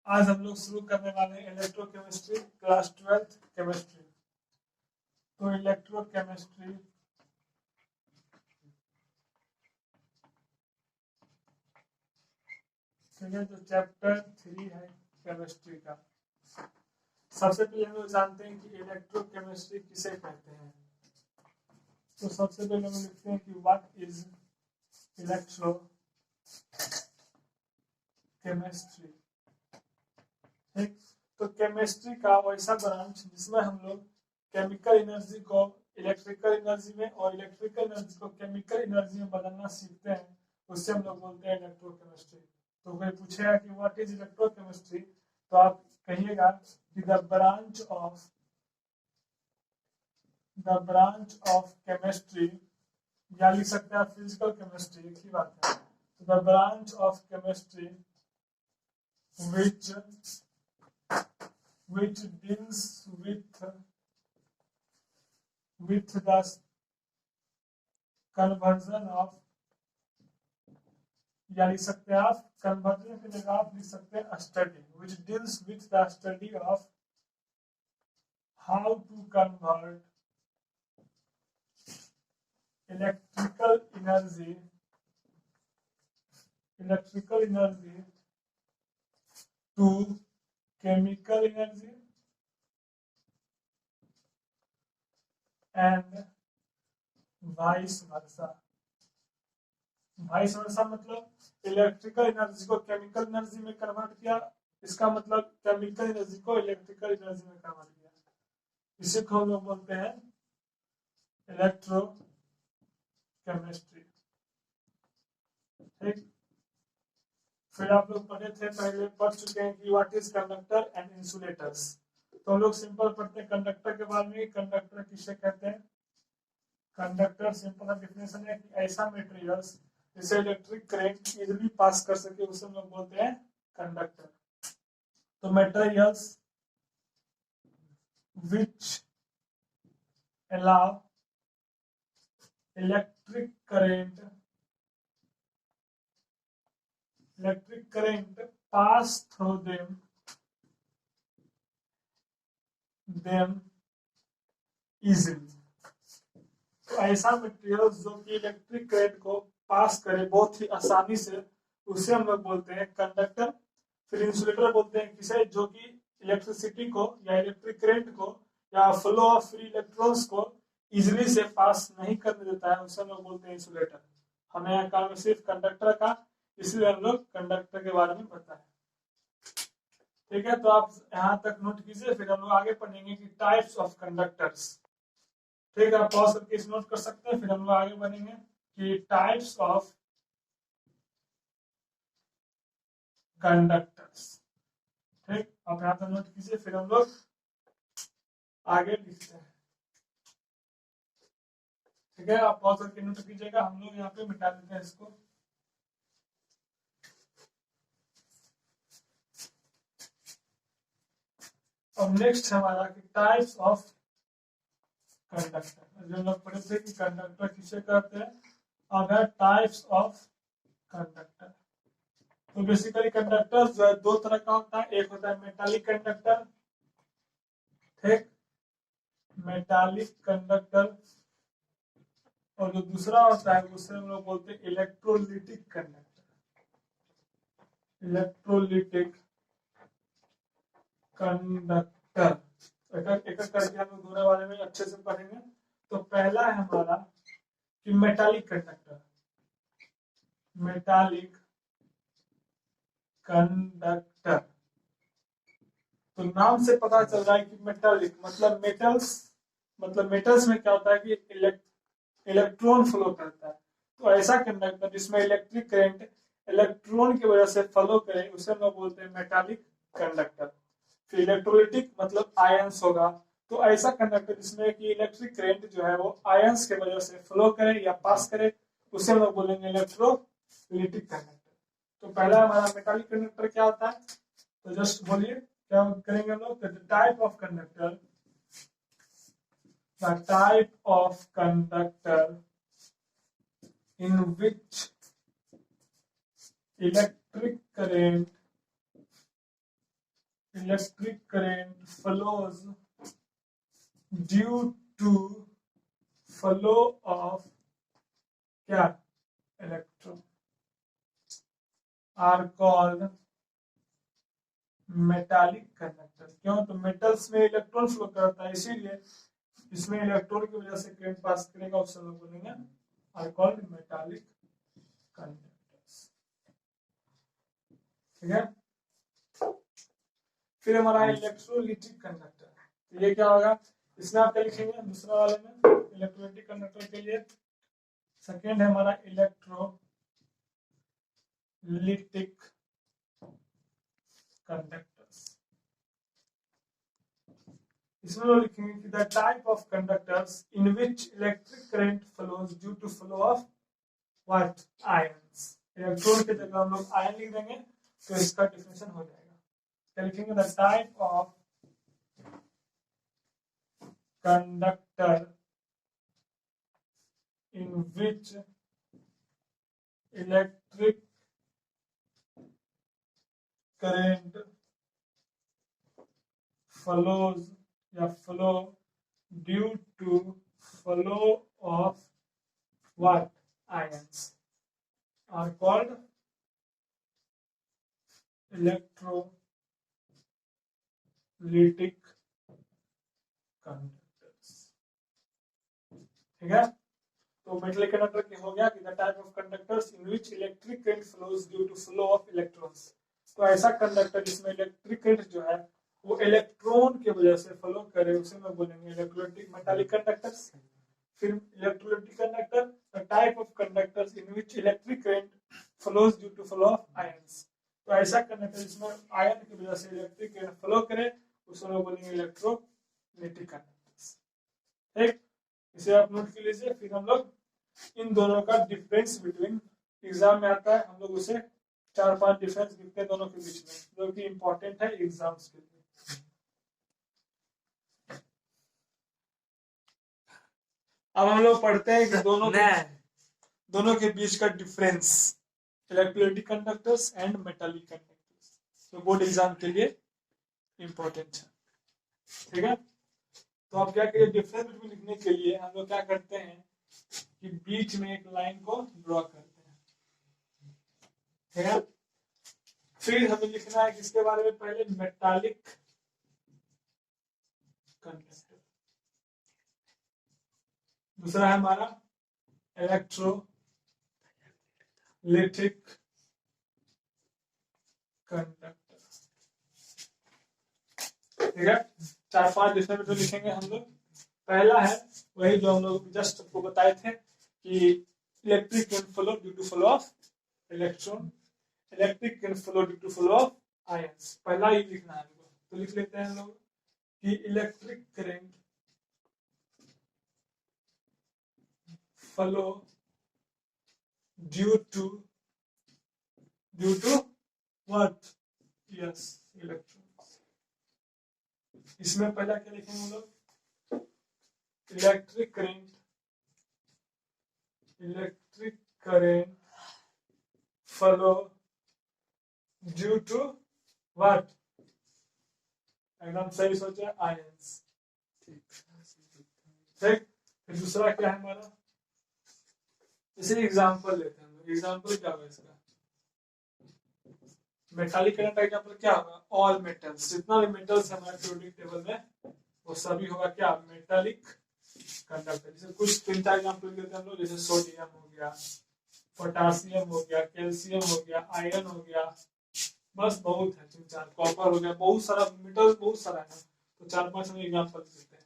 आज हम लोग शुरू करने वाले हैं इलेक्ट्रोकेमिस्ट्री क्लास 12th केमिस्ट्री। तो इलेक्ट्रोकेमिस्ट्री ठीक है, जो चैप्टर 3 है केमिस्ट्री का। सबसे पहले हम लोग जानते हैं कि इलेक्ट्रोकेमिस्ट्री किसे कहते हैं। तो सबसे पहले हम लिखते हैं कि व्हाट इज इलेक्ट्रो केमिस्ट्री। ठीक, तो केमिस्ट्री का वैसा ब्रांच जिसमें हम लोग केमिकल एनर्जी को इलेक्ट्रिकल एनर्जी में और इलेक्ट्रिकल एनर्जी को केमिकल एनर्जी में बदलना सीखते हैं, उससे हम लोग बोलते हैं इलेक्ट्रोकेमिस्ट्री। तो कोई पूछेगा कि व्हाट इज इलेक्ट्रोकेमिस्ट्री, तो आप कहिएगा कि द ब्रांच ऑफ केमिस्ट्री, या लिख सकते हैं फिजिकल केमिस्ट्री, एक ही बात है। तो the branch of chemistry which deals with the conversion of, या लिख सकते हैं आप कन्वर्जन की जगह आप लिख सकते हैं study, which deals with the study of how to convert electrical energy to chemical energy and vice versa। मतलब इलेक्ट्रिकल एनर्जी को केमिकल एनर्जी में कन्वर्ट किया, इसका मतलब केमिकल एनर्जी को इलेक्ट्रिकल एनर्जी में कन्वर्ट किया। इसी को हम लोग बोलते हैं इलेक्ट्रो केमिस्ट्री। ठीक, फिर आप लोग पढ़े थे, पहले पढ़ चुके हैं कि what is conductor and insulators. तो हम लोग सिंपल पढ़ते हैं कंडक्टर के बारे में। कंडक्टर किसे कहते हैं? कंडक्टर सिंपल डेफिनेशन है कि ऐसा मटेरियल्स जिसे इलेक्ट्रिक करंट इजीली पास कर सके, उसे हम लोग बोलते हैं कंडक्टर। तो materials which allow electric current pass through them easily। तो ऐसा मटेरियल जो कि इलेक्ट्रिक करंट को पास करे बहुत ही आसानी से, उसे हम लोग बोलते हैं कंडक्टर। फिर इंसुलेटर बोलते हैं किसे, जो कि इलेक्ट्रिसिटी को या इलेक्ट्रिक करंट को या फ्लो ऑफ फ्री इलेक्ट्रॉन्स को इजीली से पास नहीं करने देता है, उसे हम लोग बोलते हैं इंसुलेटर। हमें यहाँ काम सिर्फ कंडक्टर का, इसलिए हम लोग कंडक्टर के बारे में पता है। ठीक है, तो आप यहाँ तक नोट कीजिए, फिर हम लोग आगे पढ़ेंगे कि टाइप्स ऑफ कंडक्टर्स। ठीक है, आप पॉज करके इस नोट कर सकते हैं, फिर हम लोग आगे बढ़ेंगे कि टाइप्स ऑफ कंडक्टर्स। ठीक, आप यहाँ पर नोट कीजिए, फिर हम लोग आगे लिखते हैं। ठीक है, आप पॉज करके नोट कीजिएगा, हम लोग यहाँ पे मिटा देते हैं इसको। अब नेक्स्ट हमारा कि टाइप्स ऑफ कंडक्टर। जो लोग पढ़े थे कि कंडक्टर किसे कहते हैं, अब है टाइप्स ऑफ कंडक्टर। तो बेसिकली कंडक्टर जो है दो तरह का होता है, एक होता है मेटालिक कंडक्टर। ठीक, मेटालिक कंडक्टर, और जो दूसरा होता है उसे हम लोग बोलते हैं इलेक्ट्रोलिटिक कंडक्टर। इलेक्ट्रोलिटिक कंडक्टर एक करके हम लोग दोनों बारे में अच्छे से पढ़ेंगे। तो पहला है हमारा कि मेटालिक कंडक्टर। मेटालिक कंडक्टर, तो नाम से पता चल रहा है कि मेटालिक मतलब मेटल्स, मतलब मेटल्स में क्या होता है कि इलेक्ट्रॉन फ्लो करता है। तो ऐसा कंडक्टर जिसमें इलेक्ट्रिक करंट इलेक्ट्रॉन की वजह से फ्लो करे, उसे हम बोलते हैं मेटालिक कंडक्टर। फिर इलेक्ट्रोलिटिक मतलब आयंस होगा, तो ऐसा कंडक्टर जिसमें कि इलेक्ट्रिक करंट जो है वो आयंस के वजह से फ्लो करे या पास करे, उसे हम बोलेंगे इलेक्ट्रोलिटिक कंडक्टर। तो पहला हमारा मेटालिक कंडक्टर क्या होता है, तो जस्ट बोलिए क्या करेंगे हम लोग। Type of conductor, the type of conductor in which electric current electric current flows due to flow of क्या electron are called metallic conductor. क्यों? तो मेटल्स में इलेक्ट्रॉन फ्लो करता है, इसीलिए इसमें इलेक्ट्रॉन की वजह से करंट पास करेगा, उस समय बोलेंगे आर कॉल्ड मेटालिक कंडक्टर्स। ठीक है। फिर हमारा इलेक्ट्रोलिटिक कंडक्टर, तो ये क्या होगा, इसमें आप क्या लिखेंगे दूसरा वाले में इलेक्ट्रोलिटिक कंडक्टर के लिए सेकेंड है हमारा इलेक्ट्रोलिटिक कंडक्टर्स। इसमें लोग लिखेंगे कि the type of conductors in which electric current flows due to flow of what ions. Electron के जगह हम लोग आयन लिख देंगे तो इसका डिफिनेशन हो जाएगा। क्या लिखेंगे, the type of conductor in which electric current flows या flow due to flow of what ions are called electrolytic conductors। ठीक है। तो मेटलिक कंडक्टर क्या हो गया कि the type of conductors in which electric current flows due to flow of electrons. तो ऐसा कंडक्टर जिसमें इलेक्ट्रिक करंट जो है वो इलेक्ट्रॉन की वजह से फ्लो करे उसे मैं बोलेंगे इलेक्ट्रोलिटिक मेटालिक कंडक्टर्स। फिर electrolytic conductor the type of conductors in which electric current flows due to flow of ions. तो ऐसा कंडक्टर जिसमें आयन की वजह से इलेक्ट्रिक करंट फ्लो करे उसे मैं बोलेंगे इलेक्ट्रोलिटिक कंडक्टर्स। ठीक, इसे आप नोट कर लीजिए। फिर हम लोग इन दोनों का डिफरेंस बिटवीन एग्जाम में आता है, हम लोग उसे 4-5 डिफरेंस लिखते हैं दोनों के बीच में, जो कि इंपॉर्टेंट है एग्जाम्स के लिए। अब हम लोग पढ़ते हैं कि दोनों के बीच का difference electrolytic conductors and metallic conductors, तो बोर्ड एग्जाम के लिए इंपॉर्टेंट है। ठीक है। तो आप क्या करिए, डिफरेंस बिटवीन लिखने के लिए हम लोग क्या करते हैं कि बीच में एक लाइन को ड्रॉ करते हैं। ठीक है। फिर हमें लिखना है किसके बारे में, पहले मेटालिक कंडक्टर, दूसरा है हमारा इलेक्ट्रोलिटिक कंडक्टर। ठीक है। 4-5 डिफरेंस जो लिखेंगे हम लोग। पहला है वही जो हम लोग जस्ट आपको बताए थे कि electric can flow due to flow of electron, electric can flow due to flow of ions. पहला ही लिखना है हमको, तो लिख लेते हैं हम लोग कि electric current flow due to what, yes electrons. इसमें पहला क्या लिखेंगे हम लोग, electric current flow due to what, एकदम सही सोचे, आयंस। ठीक। फिर दूसरा क्या है हमारा, इसे एग्जांपल लेते हैं। एग्जांपल क्या होगा इसका, मेटालिक करंट का एग्जांपल क्या होगा, ऑल मेटल्स, जितना भी मेटल्स है हमारे पीरियोडिक टेबल में वो सभी होगा क्या, मेटालिक कंडक्टर। जैसे कुछ 3-4 एग्जांपल लेते हैं हम लोग, जैसे सोडियम हो गया, पोटासियम हो गया, कैल्शियम हो गया, आयरन हो गया, बस बहुत है 3-4, कॉपर हो गया, बहुत सारा मेटल, बहुत सारा है, तो 4-5 हम एग्जांपल देते हैं।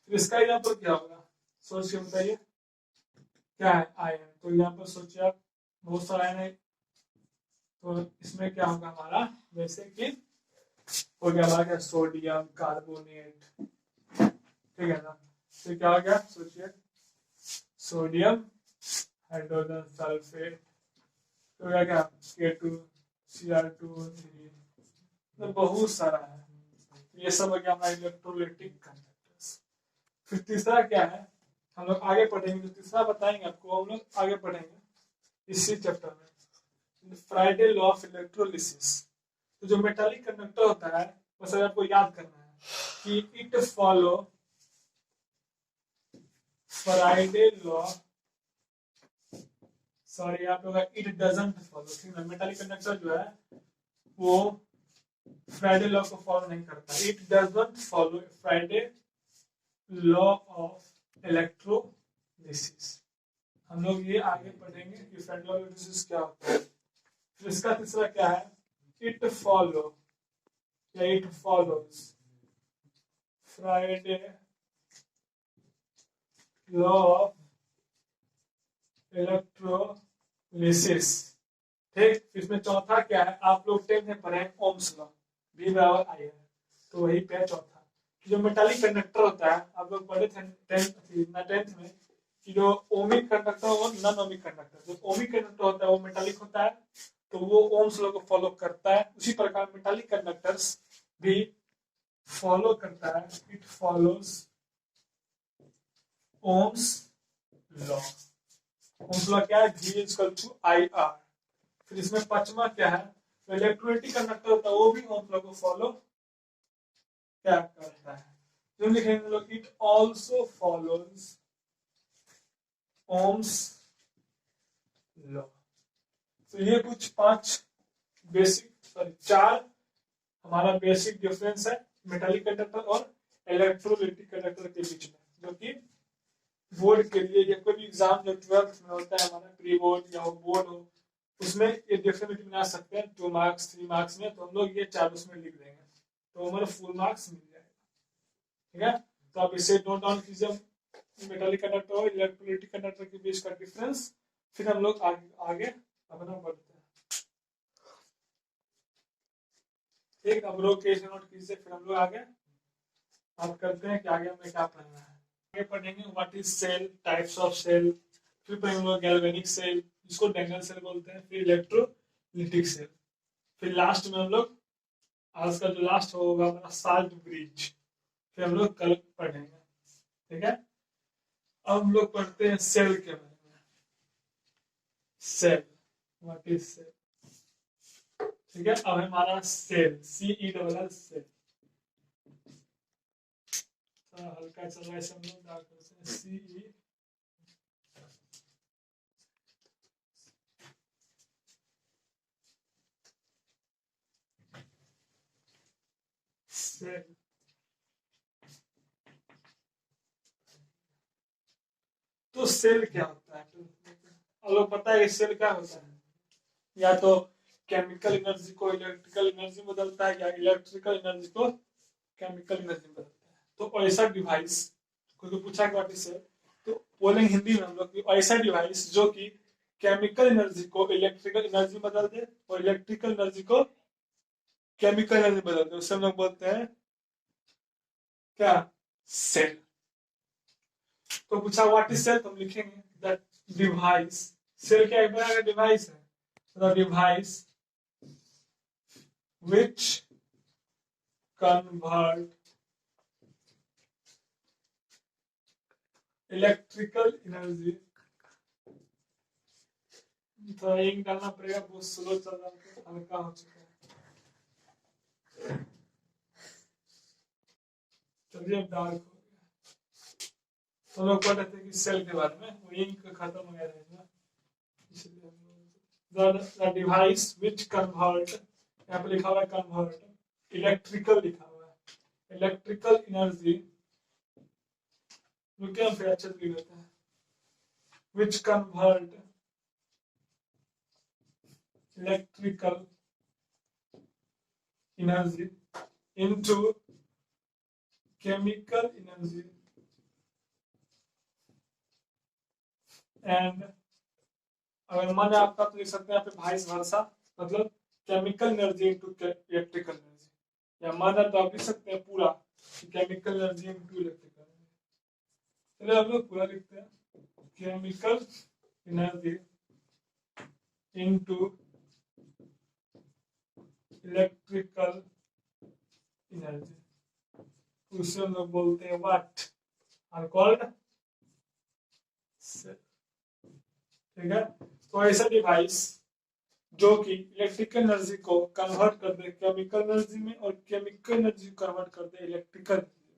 फिर इसका एग्जांपल क्या होगा, सोच के बताइए क्या है, आयरन। तो एग्जांपल सोचिए आप, बहुत सारा आयरन है, तो इसमें क्या होगा हमारा, जैसे कि हो गया हमारा क्या, सोडियम कार्बोनेट। ठीक है ना। तो क्या हो गया, सोचिए सोडियम हाइड्रोजन सल्फेट, तो क्या K2Cr2 तो बहुत सारा है। ये सब हो गया हमारा इलेक्ट्रोलिटिक कंडक्टर्स। फिर तीसरा क्या है, हम लोग आगे पढ़ेंगे, जो तीसरा बताएंगे आपको हम लोग आगे पढ़ेंगे इसी चैप्टर में, फ्राइडे लॉ ऑफ इलेक्ट्रोलिसिस। तो जो मेटालिक कंडक्टर होता है बस आपको याद करना है कि it follow Friday law, sorry आप लोग इट डजंट फॉलो, ठीक है। मेटालिक कंडक्टर जो है वो फ्राइडे लॉ को फॉलो नहीं करता। It doesn't follow Friday law of electrolysis. हम लोग ये आगे पढ़ेंगे कि फ्राइडे लॉ ऑफ इलेक्ट्रोलिसिस क्या होता है। फिर इसका तीसरा क्या है, इट फॉलो या it follows Friday law of electrolysis, ठीक। इसमें चौथा क्या है, आप लोग 10th में पढ़े ओम्स लॉ, V बराबर I है, तो वही पे चौथा जो मेटालिक कंडक्टर होता है। आप लोग पढ़े थे 10th में कि जो ओमिक कंडक्टर और नॉन ओमिक कंडक्टर, जो ओमिक कंडक्टर होता है वो मेटालिक होता है, तो वो ओम्स लॉ को फॉलो करता है। उसी प्रकार मेटालिक कंडक्टर्स भी फॉलो करता है, it follows Ohm's law. Ohm's law क्या है, V इक्वल टू IR। फिर इसमें पांचवा क्या है, तो इलेक्ट्रोलाइटिक कंडक्टर होता है वो भी ओम्स लॉ को फॉलो क्या करता है। जो लिखेंगे लोग, it also follows Ohm's law. तो ये कुछ चार हमारा बेसिक डिफरेंस है मेटालिक कंडक्टर और इलेक्ट्रोलाइटिक कंडक्टर के बीच में, जो कि बोर्ड के लिए या कोई भी एग्जाम जो 12th में होता है हमारा, प्री बोर्ड या बोर्ड हो, उसमें ये डिफरेंस बना सकते हैं 2 मार्क्स 3 मार्क्स में, तो हम लोग ये चार उसमें लिख देंगे तो हमारा फुल मार्क्स मिल जाएगा, ठीक है। तो आप इसे नोट डाउन कीजिए, मेटालिक कंडक्टर और इलेक्ट्रोलाइटिक कंडक्टर के बीच का डिफरेंस। फिर हम लोग आगे अपना बढ़ते हैं, ठीक। अब लोग कैसे नोट कीजिए, फिर हम लोग आगे बात करते हैं कि आगे हमें क्या पढ़ना है। आगे पढ़ेंगे what is cell, types of cell, फिर पढ़ेंगे गैल्वेनिक सेल जिसको डैंगल सेल बोलते हैं, फिर इलेक्ट्रोलिटिक सेल, फिर लास्ट में हम लोग आज का जो लास्ट होगा हमारा साल्ट ब्रिज, फिर हम लोग कल पढ़ेंगे, ठीक है। अब हम लोग पढ़ते हैं सेल के बारे में। सेल, व्हाट इज सेल, ठीक है। अब हमारा सेल CELL सेल, हल्का चल रहा है, हम लोग डार्क करते हैं CE सेल। तो सेल क्या होता है, तो लोग पता है सेल क्या होता है, या तो केमिकल एनर्जी को इलेक्ट्रिकल एनर्जी में बदलता है या इलेक्ट्रिकल एनर्जी को केमिकल एनर्जी में बदलता है। तो ऐसा डिवाइस, कोई पूछा कि व्हाट इज सेल, तो बोलेंगे हिंदी में हम लोग कि ऐसा डिवाइस जो कि केमिकल एनर्जी को इलेक्ट्रिकल एनर्जी में बदल दे और इलेक्ट्रिकल एनर्जी को केमिकल एनर्जी बदल दे, उससे हम लोग बोलते हैं क्या, सेल। तो पूछा व्हाट इज सेल, तो हम लिखेंगे दैट डिवाइस, सेल क्या एक डिवाइस है, the device which convert electrical energy, थोड़ा इंक डालना पड़ेगा, बहुत स्लो चल रहा है, हल्का हो चुका है, चलिए अब डार्क हो गया। तो लोग पढ़ रहे थे कि सेल के बारे में, वो इंक खत्म हो गया था, इसलिए the device which convert, यहाँ पे लिखा हुआ है कन्वर्ट, इलेक्ट्रिकल लिखा हुआ है, इलेक्ट्रिकल एनर्जी, रुके हम फिर अच्छे से लिख लेते हैं, which convert electrical energy into chemical energy and, अगर मन है आपका तो लिख सकते हैं यहाँ पे वाइस वर्सा, मतलब chemical energy into electrical energy, या मन है तो आप लिख सकते हैं पूरा chemical energy into electrical energy. चलिए हम लोग पूरा लिखते हैं, chemical energy into electrical energy, उसे हम लोग बोलते हैं व्हाट आर कॉल्ड सेल, ठीक है। तो ऐसा डिवाइस जो कि इलेक्ट्रिकल एनर्जी को कन्वर्ट कर दे केमिकल एनर्जी में और केमिकल एनर्जी को कन्वर्ट कर दे इलेक्ट्रिकल एनर्जी में,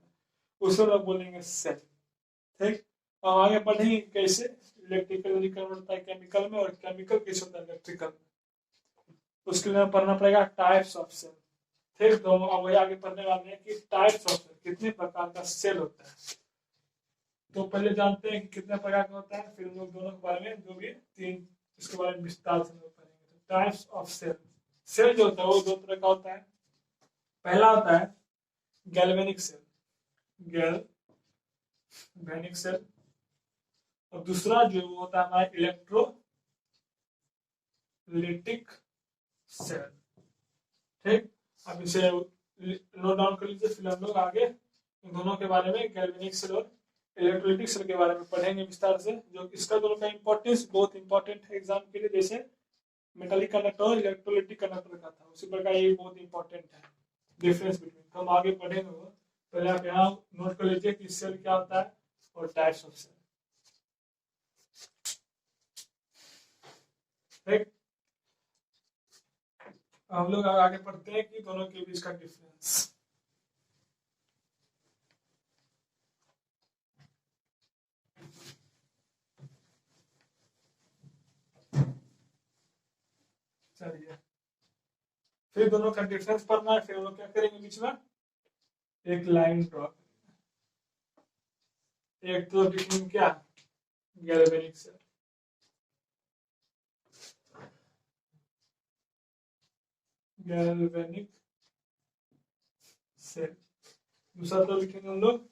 उसे लोग बोलेंगे सेल। ठीक, और आगे बढ़ेंगे कैसे इलेक्ट्रिकल एनर्जी कन्वर्ट होता है केमिकल में और केमिकल कैसे होता है इलेक्ट्रिकल में। उसके लिए पढ़ना पड़ेगा टाइप्स ऑफ सेल। ठीक, तो अब वही आगे पढ़ने वाले हैं कि टाइप्स ऑफ सेल, कितने प्रकार का सेल होता है। तो पहले जानते हैं कि कितने प्रकार का होता है, फिर हम लोग दोनों के बारे में जो भी तीन इसके बारे में विस्तार से पढ़ेंगे। टाइप्स ऑफ सेल, सेल जो होता है वो दो तरह का होता है। पहला होता है गैल्वेनिक सेल, गैल्वेनिक सेल, और दूसरा जो होता है हमारा इलेक्ट्रोलिटिक सेल। ठीक, अब इसे नोट डाउन कर लीजिए, फिर हम लोग आगे इन दोनों के बारे में गैल्वेनिक सेल और इलेक्ट्रोलिटिक सेल के बारे में पढ़ेंगे विस्तार से। जो इसका दोनों का इंपॉर्टेंस बहुत इंपॉर्टेंट है एग्जाम के लिए, जैसे मेटालिक कंडक्टर और इलेक्ट्रोलिटिक कंडक्टर का था, उसी प्रकार ये बहुत इंपॉर्टेंट है डिफरेंस बिटवीन। तो हम आगे पढ़ेंगे वो, पहले आप यहाँ नोट कर लीजिए कि सेल क्या होता है और टाइप्स ऑफ सेल। ठीक, हम लोग आगे पढ़ते हैं कि दोनों के बीच का डिफरेंस। चलिए, फिर दोनों का डिफरेंस पढ़ना है, फिर हम लोग क्या करेंगे बीच में एक लाइन ड्रॉ करेंगे। एक तो बिटवीन क्या गैल्वेनिक सेल, गैल्वेनिक सेल, दूसरा तो लिखेंगे हम लोग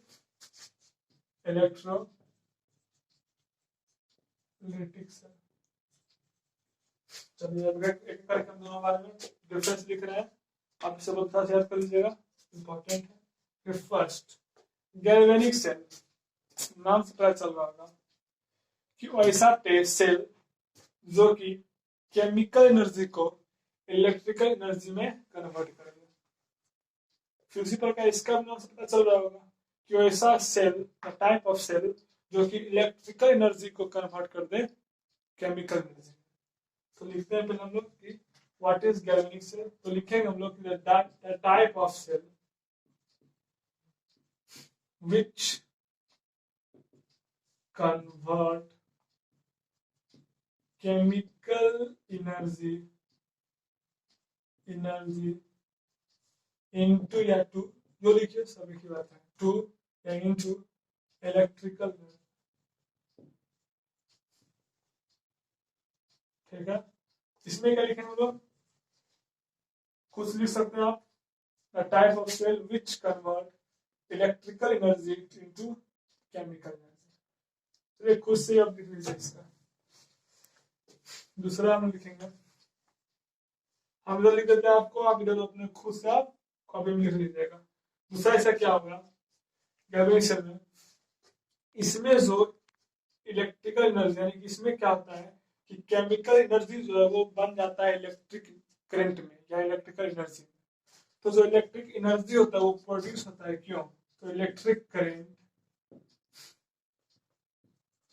इलेक्ट्रोलिटिक सेल। चलिए अब एक करके हम दोनों बारे में डिफरेंस लिख रहे हैं, आप इसे बहुत साथ याद कर लीजिएगा, इंपॉर्टेंट है। फिर फर्स्ट गैल्वेनिक सेल, नाम से पता चल रहा होगा कि ऐसा सेल जो कि केमिकल एनर्जी को इलेक्ट्रिकल एनर्जी में कन्वर्ट करेगा। फिर उसी प्रकार इसका नाम से पता चल रहा होगा कि ऐसा सेल, टाइप ऑफ सेल जो कि इलेक्ट्रिकल एनर्जी को कन्वर्ट कर दे केमिकल एनर्जी। तो लिखते हैं पहले हम लोग कि व्हाट इज गैल्वेनिक सेल। तो लिखेंगे हम लोग the type of cell which convert chemical energy into या टू, जो लिखिए सभी की बात है, टू या इनटू इलेक्ट्रिकल। ठीक है, इसमें क्या लिखेंगे हम लोग, कुछ लिख सकते हैं आप, the type of cell which convert electrical energy into chemical energy. चलिए खुद से अब लिख लीजिए इसका। दूसरा हम लिखेंगे, हम इधर लिख देते हैं आपको, आप इधर अपने खुद से आप कॉपी में लिख लीजिएगा। दूसरा ऐसा क्या होगा गैल्वेनिक सेल में, इसमें जो इलेक्ट्रिकल एनर्जी यानी कि इसमें क्या होता है कि केमिकल एनर्जी जो है वो बन जाता है इलेक्ट्रिक करंट में या इलेक्ट्रिकल एनर्जी में। तो जो इलेक्ट्रिक एनर्जी होता है वो प्रोड्यूस होता है क्यों, तो electric current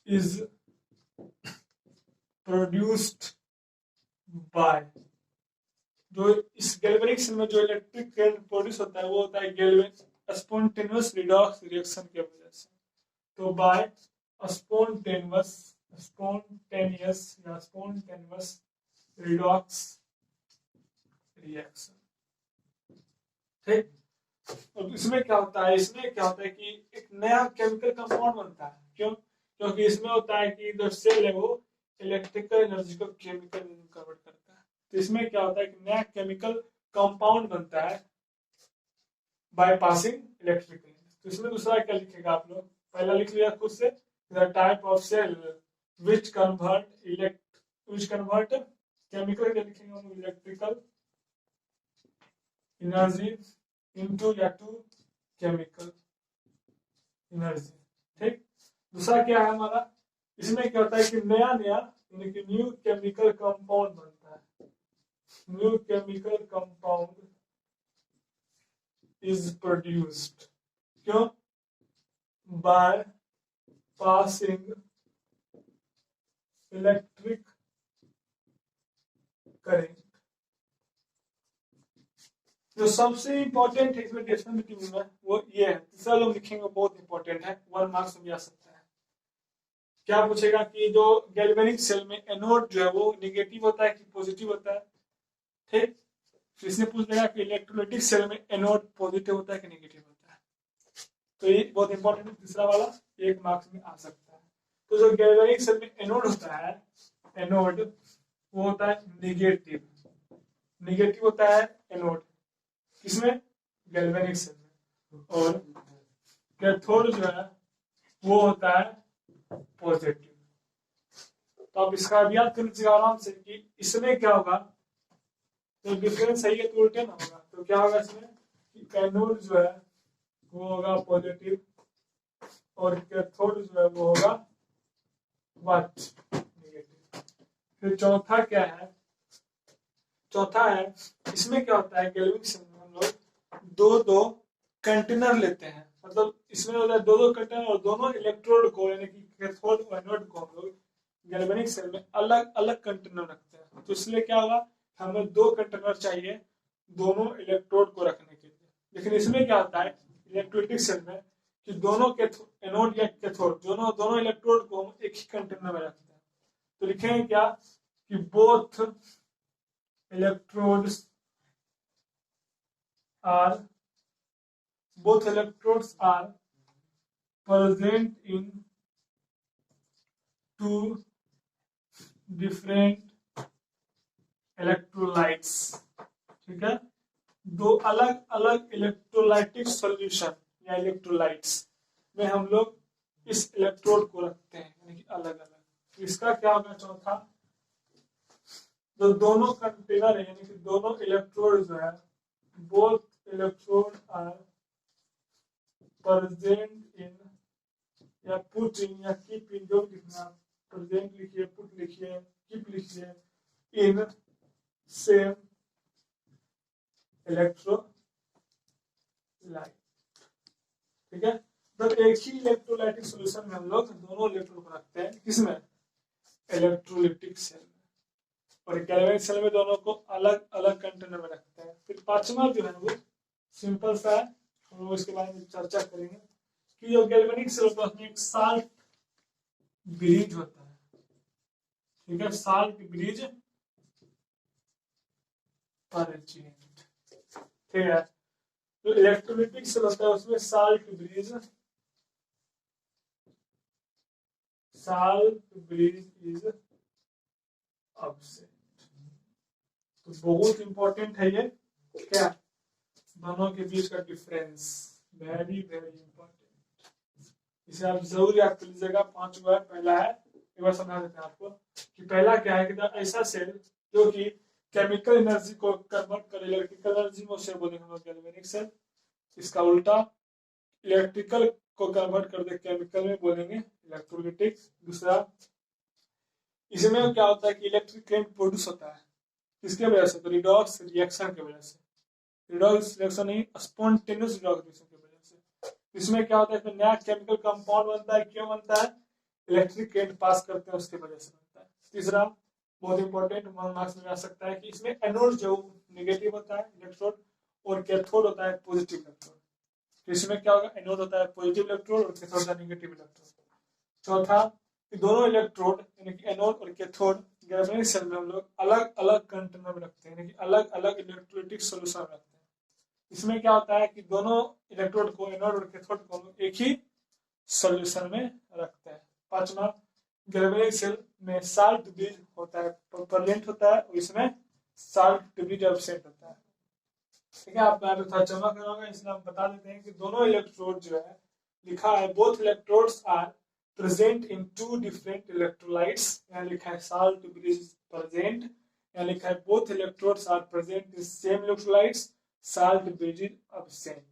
is produced by, जो इस गैल्वेनिक सेल में जो इलेक्ट्रिक करंट प्रोड्यूस होता है वो होता है गैल्वेनिक स्पॉन्टेनियस रिडॉक्स रिएक्शन की वजह से। तो बाय स्पॉन्टेनियस रिडॉक्स रिएक्शन। ठीक, और इसमें क्या होता है, इसमें क्या होता है कि एक नया केमिकल कंपाउंड बनता है। क्यों, क्योंकि इसमें होता है कि जो सेल है वो इलेक्ट्रिकल एनर्जी को केमिकल में कन्वर्ट करता है। तो इसमें क्या होता है कि नया केमिकल कंपाउंड बनता है बाय पासिंग इलेक्ट्रिकल। तो इसमें दूसरा क्या लिखेगा आप लोग, पहला लिख लिया खुद से, the type of cell which convert chemical, क्या लिखेंगे हम इलेक्ट्रिकल एनर्जी इनटू या टू केमिकल एनर्जी। ठीक, दूसरा क्या है हमारा, इसमें क्या होता है कि नया यानी कि न्यू केमिकल कंपाउंड बनता है, new chemical compound is produced, क्यों, बाय पासिंग इलेक्ट्रिक करेंगे। जो सबसे इंपॉर्टेंट है इसमें डेसिमल मीटिंग में वो ये है, तीसरा लोग लिखेंगे बहुत इंपॉर्टेंट है, 1 मार्क्स में भी आ सकता है। क्या पूछेगा कि जो गैल्वेनिक सेल में एनोड जो है वो निगेटिव होता है कि पॉजिटिव होता है, ठीक। तो इसने पूछ देगा कि इलेक्ट्रोलाइटिक सेल में एनोड पॉजिटिव होता है कि नेगेटिव होता है। तो ये बहुत इंपॉर्टेंट है, तीसरा वाला 1 मार्क्स में आ सकता है। तो जो गैल्वेनिक सेल में एनोड होता है, एनोड वो होता है निगेटिव, निगेटिव होता है एनोड किसमें, गैल्वेनिक सेल में। और कैथोड जो है वो होता है पॉजिटिव। तो आप इसका भी याद कर लीजिएगा आराम से कि इसमें क्या होगा, तो डिफरेंस सही है तो उल्टे ना होगा, तो क्या होगा इसमें कि एनोड जो है वो होगा पॉजिटिव और कैथोड जो है वो होगा व्हाट, नेगेटिव। फिर चौथा क्या है, चौथा है इसमें क्या होता है गैल्वेनिक सेल में हम लोग दो दो कंटेनर लेते हैं, मतलब इसमें होता है दो दो कंटेनर और दोनों इलेक्ट्रोड को यानी कि कैथोड और एनोड को हम लोग गैल्वेनिक सेल में अलग अलग कंटेनर रखते हैं। तो इसलिए क्या होगा, हमें 2 कंटेनर चाहिए दोनों इलेक्ट्रोड को रखने के लिए। लेकिन इसमें क्या होता है इलेक्ट्रोलाइटिक सेल में कि दोनों एनोड या कैथोड दोनों इलेक्ट्रोड को हम एक ही कंटेनर में रखते हैं। तो लिखेंगे क्या कि both electrodes are present in 2 different electrolytes, ठीक है। 2 अलग अलग इलेक्ट्रोलाइटिक सॉल्यूशन या इलेक्ट्रोलाइट्स में हम लोग इस इलेक्ट्रोड को रखते हैं यानी कि अलग अलग। इसका क्या होगा चौथा, जो दोनों कंटेनर है यानी कि दोनों इलेक्ट्रोड जो है both electrode are present in या पुट इन या कीप इन, जो लिखना प्रेजेंट लिखिए, पुट लिखिए, कीप लिखिए, इन सेम इलेक्ट्रोलाइट, ठीक है। तो एक ही इलेक्ट्रोलाइटिक सॉल्यूशन में हम लोग दोनों इलेक्ट्रोड को रखते हैं किसमें, इलेक्ट्रोलाइटिक सेल में। और गैल्वेनिक सेल में दोनों को अलग अलग कंटेनर में रखते हैं। फिर पांचवा जो है वो सिंपल सा है, हम लोग इसके बारे में चर्चा करेंगे कि जो गैल्वेनिक सेल होता है उसमें एक साल्ट ब्रिज होता है, ठीक है, साल्ट ब्रिज प्रेजेंट, ठीक है। तो इलेक्ट्रोलाइटिक सेल होता है उसमें साल्ट ब्रिज इज एब्सेंट। तो बहुत इंपॉर्टेंट है ये, क्या दोनों के बीच का डिफरेंस, वेरी वेरी इंपॉर्टेंट। इसे आप जरूर याद कर लीजिएगा। 5 है, पहला है, एक बार समझा देते हैं आपको कि पहला क्या है कि ऐसा सेल जो कि केमिकल एनर्जी को कन्वर्ट करे इलेक्ट्रिकल एनर्जी में, उसे बोलेंगे हम लोग गैल्वेनिक सेल। इसका उल्टा इलेक्ट्रिकल को कन्वर्ट कर दे केमिकल में, बोलेंगे इलेक्ट्रोलाइटिक। दूसरा इसमें क्या होता है कि इलेक्ट्रिक करंट प्रोड्यूस होता है किसके वजह से, तो रिडॉक्स रिएक्शन की वजह से, रिडॉक्स रिएक्शन नहीं स्पॉन्टेनियस रिडॉक्स रिएक्शन की वजह से। इसमें क्या होता है, इसमें नया केमिकल कंपाउंड बनता है, क्यों बनता है, इलेक्ट्रिक करंट पास करते हैं उसकी वजह से बनता है। तीसरा बहुत इंपॉर्टेंट 1 मार्क्स में आ सकता है कि इसमें एनोड जो नेगेटिव होता है इलेक्ट्रोड और कैथोड होता है पॉजिटिव इलेक्ट्रोड। तो इसमें क्या होगा, एनोड होता है पॉजिटिव इलेक्ट्रोड और कैथोड होता है नेगेटिव इलेक्ट्रोड। चौथा कि दोनों इलेक्ट्रोड यानी कि एनोड और कैथोड गैल्वेनिक सेल में हम लोग अलग अलग कंटेनर में रखते हैं यानी कि अलग अलग इलेक्ट्रोलाइटिक सॉल्यूशन रखते हैं। इसमें क्या होता है कि दोनों इलेक्ट्रोड को एनोड और कैथोड को एक ही सॉल्यूशन में रखते हैं। पांचवा गैल्वेनिक सेल में साल्ट ब्रिज होता है, प्रेजेंट होता है, और इसमें साल्ट ब्रिज एब्सेंट होता है, ठीक है। आप यहाँ पे थोड़ा जमा कराओगे, इसलिए हम बता देते हैं कि दोनों इलेक्ट्रोड जो है लिखा है both electrodes are present in 2 different electrolytes, यहाँ लिखा है साल्ट ब्रिज प्रेजेंट, यहाँ लिखा है both electrodes are present in same electrolytes, salt bridge absent,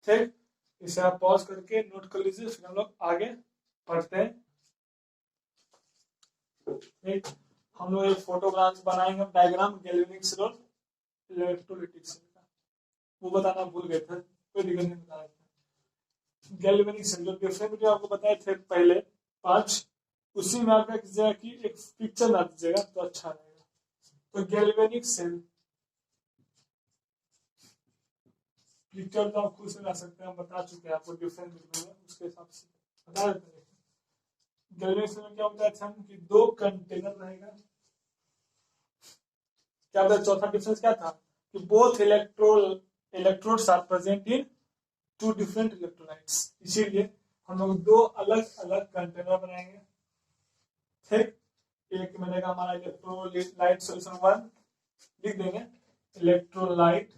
ठीक। इसे आप पॉज करके नोट कर लीजिए, फिर हम लोग आगे पढ़ते हैं, ठीक। हम लोग एक फोटोग्राफ बनाएंगे, डायग्राम गैल्वेनिक सेल और इलेक्ट्रोलाइटिक सेल का, वो बताना भूल गए थे, कोई दिक्कत नहीं, बता रहे। गैल्वेनिक सेल जो डिफरेंट आपको बताए थे पहले 5, उसी में आप क्या कीजिएगा कि एक पिक्चर बना दीजिएगा तो अच्छा रहेगा। तो गैल्वेनिक सेल पिक्चर तो आप खुद से ला सकते हैं, हम बता चुके हैं आपको डिफरेंस बिटवीन में, उसके हिसाब से बता देते हैं। गैल्वेनिक सेल में क्या होता है अच्छा कि दो कंटेनर रहेगा। क्या होता है चौथा डिफरेंस क्या था कि both electrodes are present in two different electrolytes, इसीलिए हम लोग दो अलग अलग कंटेनर बनाएंगे। ठीक, एक मिलेगा हमारा इलेक्ट्रोलाइट सॉल्यूशन 1 लिख देंगे, इलेक्ट्रोलाइट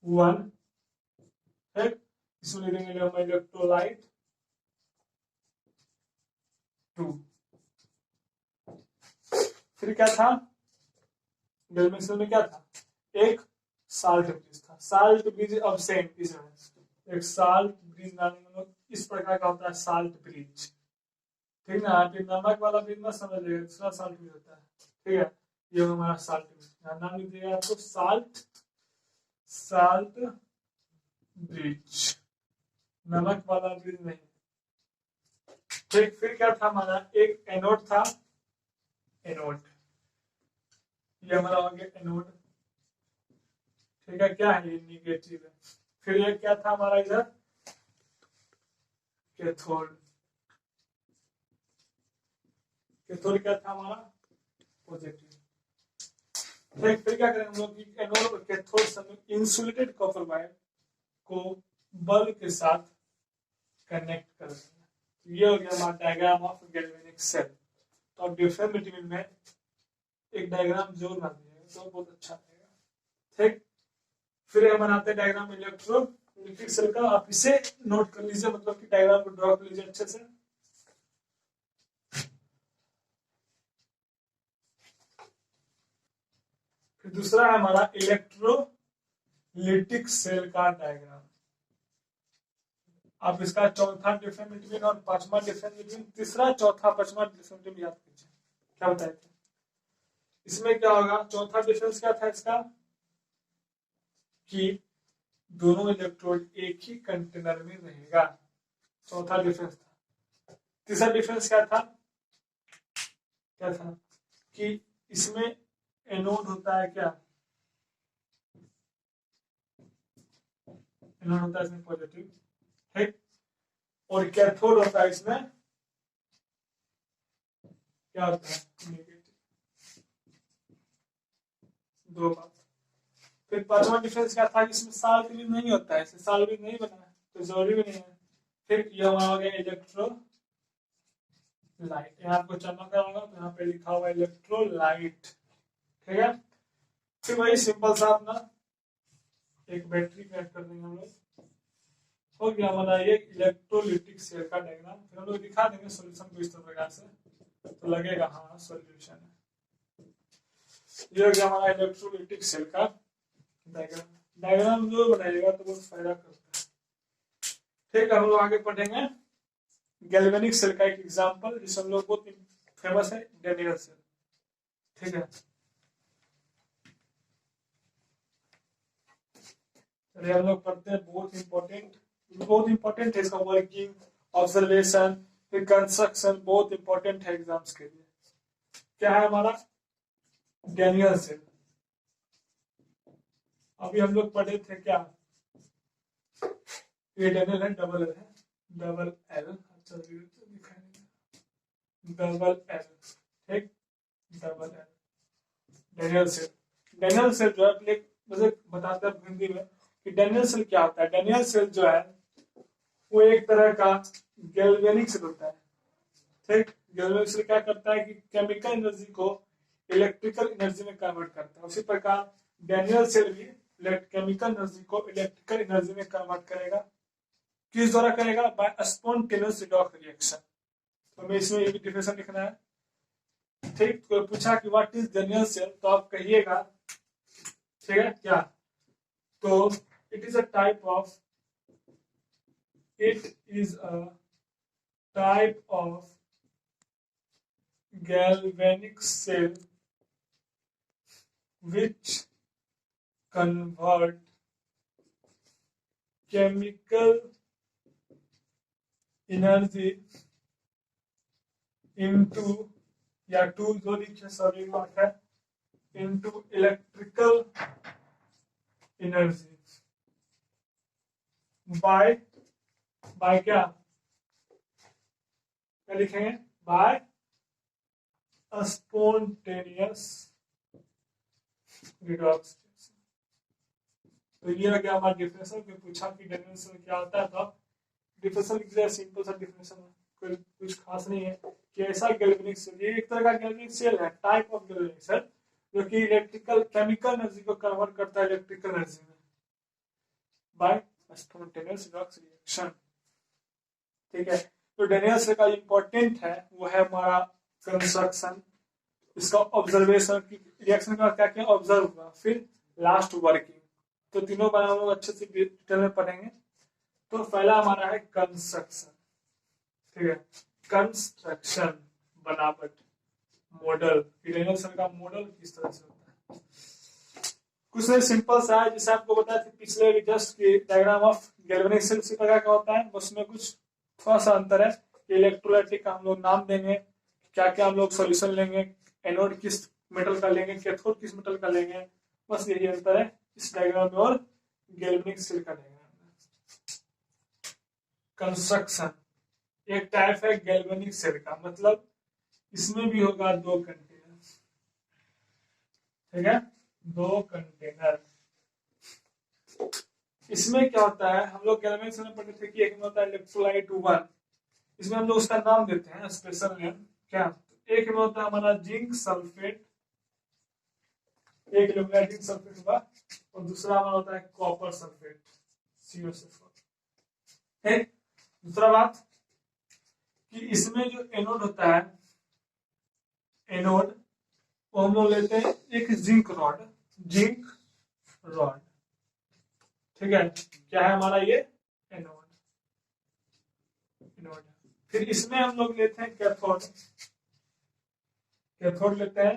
1। ठीक, इसमें लिख देंगे इलेक्ट्रोलाइट 2। फिर क्या था गैल्वेनिक सेल में क्या था, एक साल्ट ब्रिज था, साल्ट ब्रिज अब्सेंट इसमें, एक साल्ट ब्रिज नाम इस प्रकार का होता है साल्ट ब्रिज। ठीक ना, नमक वाला ब्रिज ना समझ लेगा, दूसरा साल्ट ब्रिज होता है। ठीक है, ये हमारा साल्ट ब्रिज, नाम लिख दिया आपको साल्ट ब्रिज, नमक वाला ब्रिज नहीं। ठीक, फिर क्या था हमारा, एक एनोड था, एनोड, ये हमारा हो गया एनोड। ठीक है, क्या है ये निगेटिव है। फिर ये क्या था हमारा इधर कैथोड, कैथोड क्या था हमारा पॉजिटिव। ठीक, फिर क्या करेंगे हम लोग एनोड और कैथोड से इंसुलेटेड कॉपर वायर को बल्ब के साथ कनेक्ट कर देंगे। ये हो गया हमारा डायग्राम ऑफ गैल्वेनिक सेल। तो अब डिफरेंस बिटवीन में एक डायग्राम जरूर बना दीजिएगा तो बहुत अच्छा रहेगा। ठीक, फिर हम बनाते हैं डायग्राम इलेक्ट्रोलिटिक सेल का, आप इसे नोट कर लीजिए, मतलब कि डायग्राम को ड्रॉ कर लीजिए अच्छे से। फिर दूसरा है हमारा इलेक्ट्रोलिटिक सेल का डायग्राम। आप इसका चौथा डिफरेंस बिटवीन और पांचवा डिफरेंस बिटवीन, तीसरा चौथा पांचवा डिफरेंस बिटवीन याद कीजिए क्या बताए थे। इसमें क्या होगा, चौथा डिफरेंस क्या था इसका कि दोनों इलेक्ट्रोड एक ही कंटेनर में रहेगा, चौथा डिफरेंस था। तीसरा डिफरेंस क्या था, क्या था कि इसमें एनोड होता है क्या, एनोड होता है इसमें पॉजिटिव। ठीक, और कैथोड होता है इसमें क्या होता है नेगेटिव। दो बात। फिर पांचवा डिफरेंस क्या था, इसमें साल्ट भी नहीं होता है, इसमें साल्ट भी नहीं बना है तो जरूरी भी नहीं है। फिर ये हमारा हो गया इलेक्ट्रोलाइट, यहाँ आपको चमक रहा होगा तो यहाँ पे लिखा हुआ इलेक्ट्रोलाइट। ठीक है, फिर वही सिंपल सा अपना एक बैटरी कनेक्ट कर देंगे हम लोग, हो गया हमारा ये इलेक्ट्रोलिटिक सेल का डायग्राम। फिर हम लोग दिखा देंगे सॉल्यूशन को इस प्रकार से, तो लगेगा हाँ सॉल्यूशन है। ये हो गया हमारा इलेक्ट्रोलिटिक सेल का डायग्राम। डायग्राम जो बनाएगा तो बहुत फायदा करता है। ठीक है, हम लोग आगे पढ़ेंगे गैल्वेनिक सेल का एक एग्जांपल जिसे हम लोग बहुत फेमस है, डेनियल सेल। ठीक है, चलिए हम लोग पढ़ते हैं, बहुत इंपॉर्टेंट है इसका वर्किंग, ऑब्जर्वेशन, फिर कंस्ट्रक्शन, बहुत इंपॉर्टेंट है एग्जाम्स के लिए। क्या है हमारा डेनियल सेल, अभी हम लोग पढ़े थे क्या, ये डेनियल है, डबल एल है, डबल एल, अच्छा डबल एल। ठीक, double L Daniel cell. Daniel cell जो है मुझे बताते हैं हिंदी में कि डेनियल सेल क्या होता है। डेनियल सेल जो है वो एक तरह का गैल्वेनिक सेल होता है। ठीक, गैल्वेनिक सेल क्या करता है कि केमिकल एनर्जी को इलेक्ट्रिकल एनर्जी में कन्वर्ट करता है। उसी प्रकार डेनियल सेल भी केमिकल एनर्जी को इलेक्ट्रिकल एनर्जी में कन्वर्ट करेगा। किस द्वारा करेगा, बाय स्पॉन्टेनियस रिडॉक्स रिएक्शन। तो हमें इसमें ये भी डिफिनेशन लिखना है। ठीक, तो पूछा कि व्हाट इज डेनियल सेल, तो आप कहिएगा, ठीक है क्या, तो it is a type of galvanic cell which convert chemical energy into या 2 जो लिखे सभी मार्क है इनटू इलेक्ट्रिकल एनर्जी बाय क्या लिखेंगे बाय स्पॉन्टेनियस रिडक्शन। तो ये हो गया हमारा डिफरेंशियल में पूछा कि डिफरेंशियल क्या होता है। तो डिफरेंशियल की जगह सिंपल सा डिफरेंशियल है, कोई कुछ खास नहीं है कि ऐसा गैल्वेनिक सेल, ये एक तरह का गैल्वेनिक सेल है, टाइप ऑफ गैल्वेनिक सेल जो कि इलेक्ट्रिकल केमिकल एनर्जी को कन्वर्ट करता है इलेक्ट्रिकल एनर्जी में बाय स्पॉन्टेनियस रिएक्शन। ठीक है, तो डेनियल का इंपॉर्टेंट है वो है हमारा कंस्ट्रक्शन, इसका ऑब्जर्वेशन की रिएक्शन का क्या क्या ऑब्जर्व हुआ, फिर लास्ट वर्किंग। तो तीनों बार हम लोग अच्छे से डिटेल में पढ़ेंगे। तो पहला हमारा है कंस्ट्रक्शन। ठीक है, कंस्ट्रक्शन बनावट मॉडल, डेनियल का मॉडल किस तरह से होता है। कुछ नहीं, सिंपल सा है, जैसे आपको बताया था पिछले जस्ट की डायग्राम ऑफ गैल्वेनिक सेल इसी प्रकार का होता है, उसमें कुछ थोड़ा सा अंतर है। इलेक्ट्रोलाइटिक का हम लोग नाम देंगे, क्या क्या हम लोग सोल्यूशन लेंगे, एनोड किस मेटल का लेंगे, कैथोड किस मेटल का लेंगे, बस यही अंतर है इस डायग्राम में और गैल्वेनिक सेल का डायग्राम में। कंस्ट्रक्शन एक टाइप है गैल्वेनिक सेल का, मतलब इसमें भी होगा 2 कंटेनर। ठीक है, 2 कंटेनर। इसमें क्या होता है, हम लोग गैल्वेनिक सेल में पढ़े थे कि एक में होता है इलेक्ट्रोलाइट 1, इसमें हम लोग उसका नाम देते हैं स्पेशल नेम क्या। एक में होता है हमारा जिंक सल्फेट, एक इलेक्ट्रोलाइट जिंक सल्फेट हुआ, और दूसरा हमारा होता है कॉपर सल्फेट CuSO4। ठीक, दूसरा बात कि इसमें जो एनोड होता है, एनोड वो हम लोग लेते हैं एक जिंक रॉड, जिंक रॉड। ठीक है, क्या है हमारा ये एनोड, एनोड। फिर इसमें हम लोग लेते हैं कैथोड, कैथोड लेते हैं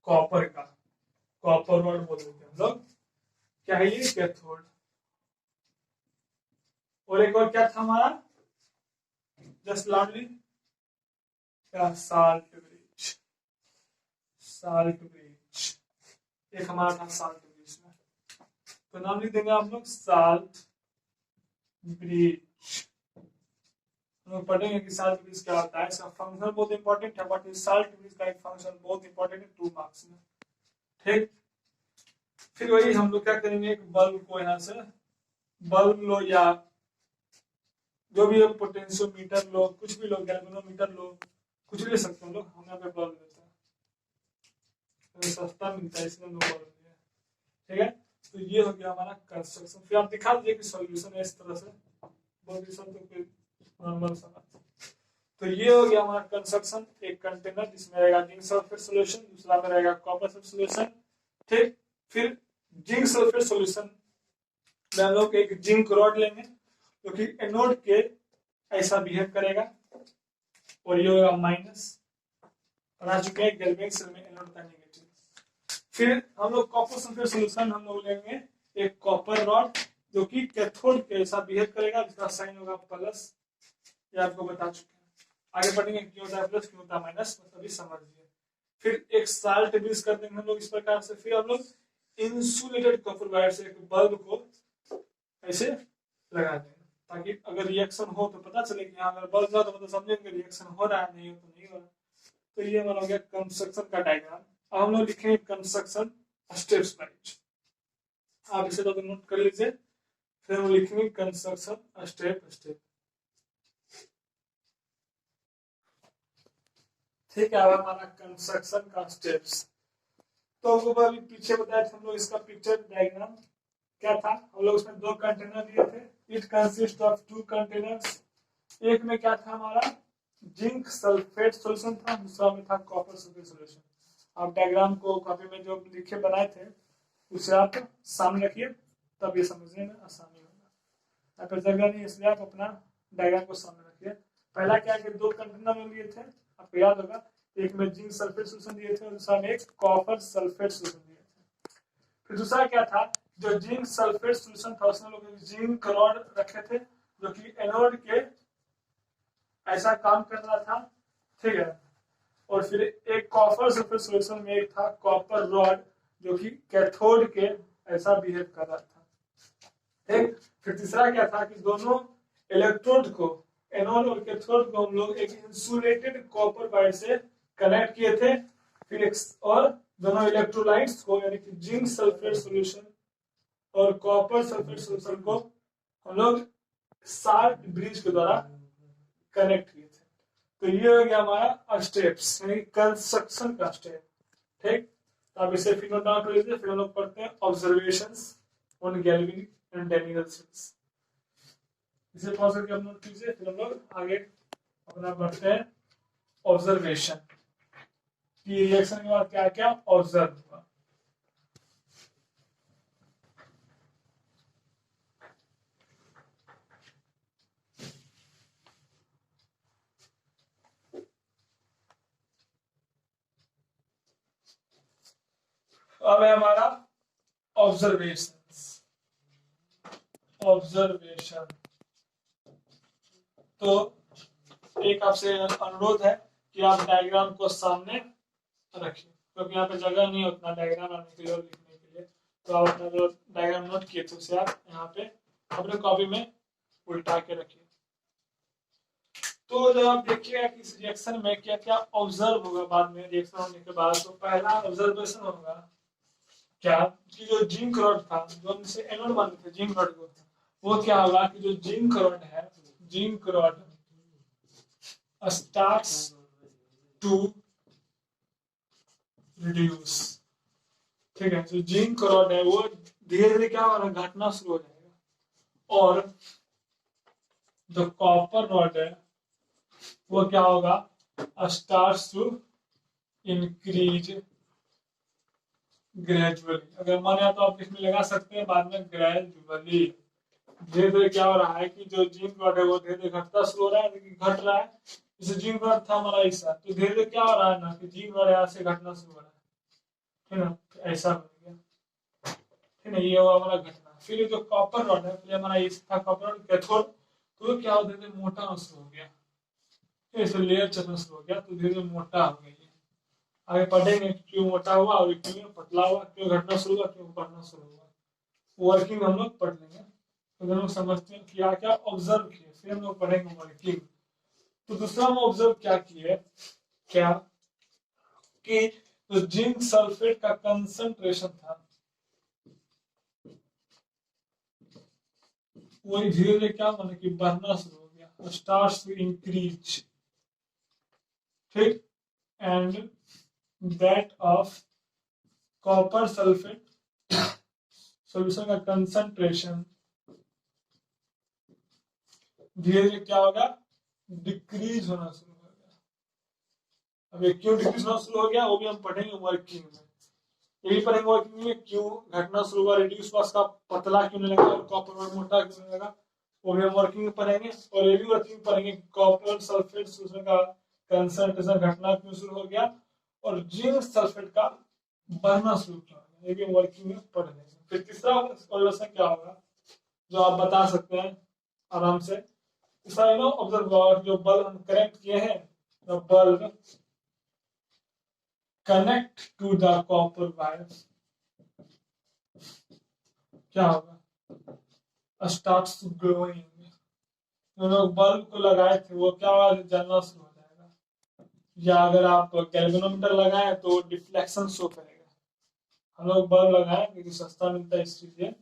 कॉपर का, कॉपर रॉड बोल देते हैं हम लोग, क्या है ये कैथोड। और एक और क्या था हमारा, जस्ट लाउडली, क्या साल्ट ब्रिज, साल्ट ब्रिज, एक हमारा था साल्ट ब्रिज में, तो नाम लिख देंगे आप लोग साल्ट ब्रिज। हम लोग पढ़ेंगे कि साल्ट ब्रिज क्या होता है, इसका फंक्शन बहुत इंपॉर्टेंट है, बट इस साल्ट ब्रिज का एक फंक्शन बहुत इंपॉर्टेंट है 2 मार्क्स में। ठीक, फिर वही हम लोग क्या करेंगे, एक बल्ब को यहाँ से, बल्ब लो या जो भी पोटेंशियोमीटर लो, कुछ भी लो, गैल्वेनोमीटर लो, कुछ भी ले सकते हैं लोग, हम यहाँ पे बल्ब लेते हैं, तो सस्ता मिलता है इसलिए हम लोग बल्ब लिया। ठीक है, तो ये हो गया हमारा कंस्ट्रक्शन। फिर आप दिखा दीजिए कि सॉल्यूशन है इस तरह से, बहुत तो कोई नॉर्मल सा। तो ये हो गया हमारा कंस्ट्रक्शन, एक कंटेनर जिसमें रहेगा जिंक सल्फेट सॉल्यूशन, दूसरा में रहेगा कॉपर सल्फेट सॉल्यूशन। ठीक, फिर जिंक सल्फेट सॉल्यूशन में हम लोग एक जिंक रॉड लेंगे जो कि एनोड के ऐसा बिहेव करेगा, और ये होगा माइनस, बना चुके हैं गैल्वेनिक सेल में एनोड का नेगेटिव। फिर हम लोग कॉपर सल्फेट सॉल्यूशन हम लोग लेंगे एक कॉपर रॉड जो कि कैथोड के ऐसा बिहेव करेगा, जिसका साइन होगा प्लस, ये आपको बता चुके हैं। आगे बढ़ेंगे क्यों होता है प्लस, क्यों होता है माइनस, मतलब ये समझिए। फिर एक साल्ट ब्रिज कर देंगे हम लोग इस प्रकार से। फिर हम लोग इंसुलेटेड कॉपर वायर से एक बल्ब को ऐसे लगा देंगे, ताकि अगर रिएक्शन हो तो पता चले कि हाँ अगर बल्ब हो तो मतलब समझेंगे रिएक्शन हो रहा है, नहीं हो तो नहीं हो रहा। तो ये हमारा हो गया कंस्ट्रक्शन का डायग्राम। अब हम लोग लिखेंगे कंस्ट्रक्शन स्टेप्स वाइज, आप इसे तो नोट कर लीजिए। फिर हम लिखेंगे कंस्ट्रक्शन स्टेप स्टेप। ठीक है, अब हमारा कंस्ट्रक्शन का स्टेप्स। तो हमको अभी पीछे बताया था हम लोग, इसका पिक्चर डायग्राम क्या था, हम लोग उसमें 2 कंटेनर लिए थे। It consist of 2 containers. एक में क्या था हमारा जिंक सल्फेट सॉल्यूशन था, दूसरा में था कॉपर सल्फेट सॉल्यूशन। आप डायग्राम को कॉपी में जो लिखे बनाए थे उसे आप सामने रखिए, तब ये समझने में आसानी होगा। यहाँ पर जगह नहीं, इसलिए आप अपना डायग्राम को सामने रखिए। पहला क्या है कि 2 कंटेनर में लिए थे, आपको याद होगा, एक में जिंक सल्फेट सॉल्यूशन दिए थे और दूसरा में एक कॉपर सल्फेट सॉल्यूशन दिए थे। फिर दूसरा क्या था, जो जिंक सल्फेट सॉल्यूशन था उसमें लोग जिंक रॉड रखे थे जो कि एनोड के ऐसा काम कर रहा था। ठीक है, और फिर एक कॉपर सल्फेट सॉल्यूशन में एक था कॉपर रॉड जो कि कैथोड के ऐसा बिहेव कर रहा था। ठीक, फिर तीसरा क्या था कि दोनों इलेक्ट्रोड को, एनोड और कैथोड को हम लोग एक इंसुलेटेड कॉपर वायर से कनेक्ट किए थे। फिर एक और दोनों इलेक्ट्रोलाइट्स को यानी कि जिंक सल्फेट सॉल्यूशन और कॉपर सल्फेट सॉल्यूशन को हम लोग साल्ट ब्रिज के द्वारा कनेक्ट किए थे। तो ये हो गया हमारा स्टेप्स यानी कंस्ट्रक्शन का स्टेप। ठीक, तो आप इसे फिर नोट डाउन कर लीजिए। फिर हम लोग पढ़ते हैं observations on galvanic and Daniel cells. इसे पॉज करके आप नोट कीजिए। फिर हम लोग आगे अपना पढ़ते हैं ऑब्जर्वेशन की रिएक्शन के बाद क्या क्या ऑब्जर्व हुआ। अब है हमारा ऑब्जर्वेशंस। ऑब्जर्वेशन तो एक आपसे अनुरोध है कि आप डायग्राम को सामने रखिए, क्योंकि यहाँ पे जगह नहीं उतना डायग्राम आने के लिए और लिखने के लिए। तो आप अपना जो डायग्राम नोट किए थे उसे आप यहाँ पे अपने कॉपी में उल्टा के रखिए। तो जब आप देखिएगा कि इस रिएक्शन में क्या क्या ऑब्जर्व होगा बाद में रिएक्शन होने के बाद, तो पहला ऑब्जर्वेशन होगा क्या कि जो जिंक रॉड था, जो हमसे एनोड मानते थे जिंक रॉड को, वो क्या होगा कि जो जिंक रॉड है, zinc rod starts to reduce। ठीक है, जो जिंक रॉड है वो धीरे धीरे क्या होगा, घटना शुरू हो जाएगा। और जो कॉपर रॉड है वो क्या होगा, starts to increase ग्रेजुअली। अगर मन है तो आप इसमें लगा सकते हैं बाद में ग्रेजुअली। धीरे धीरे क्या हो रहा है कि जो जिंक रॉड है वो धीरे धीरे घटता शुरू हो रहा है, लेकिन घट रहा है। जैसे जिंक रॉड था हमारा ऐसा, तो धीरे धीरे क्या हो रहा है ना कि जिंक रॉड यहाँ से घटना शुरू हो रहा है। ठीक ना, तो ऐसा हो गया। ठीक है, ये हुआ हमारा घटना। फिर जो कॉपर रॉड है, पहले हमारा ये था कॉपर रॉड कैथोड, तो क्या हो धीरे धीरे मोटा होना शुरू हो गया। ऐसे लेयर चलना शुरू हो गया, तो धीरे धीरे मोटा हो गया। आगे पढ़ेंगे क्यों मोटा हुआ और क्यों पतला हुआ, क्यों घटना शुरू हुआ, क्यों बढ़ना शुरू हुआ। वर्किंग हम लोग पढ़ लेंगे। तो हम लोग समझते हैं क्या क्या ऑब्जर्व किए, फिर हम लोग पढ़ेंगे वर्किंग। तो दूसरा हम ऑब्जर्व क्या किए, क्या कि तो जिंक सल्फेट का कंसंट्रेशन था वो धीरे धीरे क्या माने कि बढ़ना शुरू हो गया, स्टार्ट्स टू इंक्रीज। ठीक, and that of copper sulphate solution का कंसंट्रेशन धीरे धीरे क्या होगा, डिक्रीज होना शुरू हो गया। अब ये क्यों डिक्रीज होना शुरू हो गया वो भी हम पढ़ेंगे वर्किंग में। यही पढ़ेंगे वर्किंग में क्यों घटना शुरू हुआ, रिड्यूस हुआ, उसका पतला क्यों नहीं लगा और कॉपर मोटा क्यों नहीं लगा, वो भी हम वर्किंग में पढ़ेंगे। और ये भी वर्किंग पढ़ेंगे कॉपर सल्फेट सॉल्यूशन का कंसंट्रेशन घटना क्यों शुरू हो गया और जिंक सल्फेट का बढ़ना शुरू क्यों हो गया, ये भी वर्किंग में पढ़ लेंगे। फिर तीसरा ऑब्जर्वेशन क्या होगा जो आप बता सकते हैं आराम से, ऑब्जर्व जो बल्ब हम कनेक्ट किए हैं, the bulb connect to the copper wire क्या होगा, स्टार्ट्स ग्लोइंग। जो लोग बल्ब को लगाए थे वो क्या होगा, जलना शुरू हो जाएगा। या अगर आप गैल्वेनोमीटर लगाए तो डिफ्लेक्शन शो करेगा। हम लोग बल्ब लगाए क्योंकि सस्ता मिलता है इसलिए।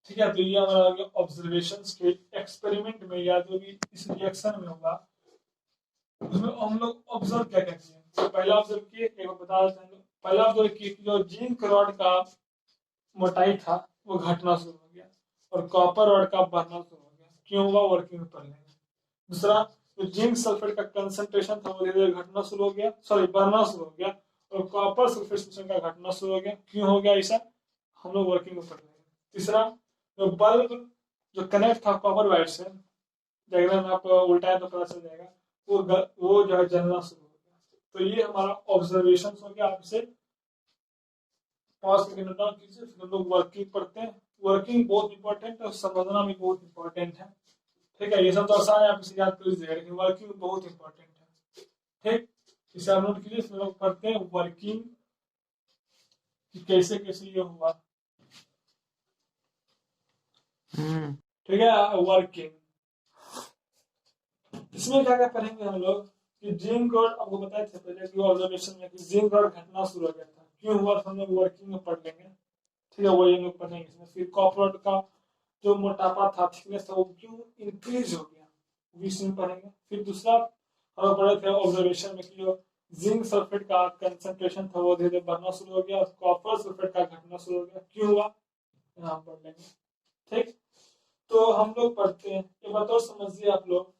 ठीक है, तो ये हमारा ऑब्जर्वेशंस के एक्सपेरिमेंट में या जो भी इस रिएक्शन में होगा उसमें हम लोग ऑब्जर्व क्या करते हैं। तो पहला ऑब्जर्व किए, एक बार बता देते हैं। पहला ऑब्जर्व किए जो जिंक रॉड का मोटाई था वो घटना शुरू हो गया और कॉपर रॉड का बढ़ना शुरू हो गया। क्यों हुआ, वर्किंग में पढ़ लेंगे। दूसरा, जो जिंक सल्फेट का कंसंट्रेशन था वो धीरे धीरे घटना शुरू हो गया, सॉरी बढ़ना शुरू हो गया और कॉपर सल्फेट सॉल्यूशन का घटना शुरू हो गया। क्यों हो गया ऐसा, हम लोग वर्किंग में पढ़ लेंगे। तीसरा, जो बल्ब जो कनेक्ट था कॉपर वायर से, डायग्राम आप उल्टाए तो पता चल जाएगा, वो जो है जलना शुरू हो गया। तो ये हमारा ऑब्जर्वेशन हो गया। आप इसे पॉज करके नोट डाउन कीजिए। फिर हम लोग वर्किंग पढ़ते हैं। वर्किंग बहुत इंपॉर्टेंट है और समझना भी बहुत इंपॉर्टेंट है। ठीक है, ये सब तो आसान है, आप इसे याद कर लीजिएगा, लेकिन वर्किंग बहुत इंपॉर्टेंट है। ठीक, इसे आप नोट कीजिए। फिर लोग पढ़ते हैं वर्किंग कि कैसे कैसे ये हुआ। ठीक है, वर्किंग। इसमें क्या क्या पढ़ेंगे हम लोग कि जिंक रोड, आपको बताए थे पहले कि ऑब्जर्वेशन में कि जिंक रोड घटना शुरू हो गया था, क्यों हुआ था हम लोग वर्किंग में पढ़ लेंगे। ठीक है, वो ये लोग पढ़ेंगे इसमें। फिर कॉपर रोड का जो मोटापा था, थिकनेस था, वो क्यों इंक्रीज हो गया, वो इसमें पढ़ेंगे। फिर दूसरा हम लोग पढ़े थे ऑब्जर्वेशन में कि जो जिंक सल्फेट का कंसंट्रेशन था वो धीरे धीरे बढ़ना शुरू हो गया और कॉपर सल्फेट का घटना शुरू हो गया, क्यों हुआ, यहाँ पढ़ लेंगे। ठीक, तो हम लोग पढ़ते हैं, एक बात और समझिए आप लोग।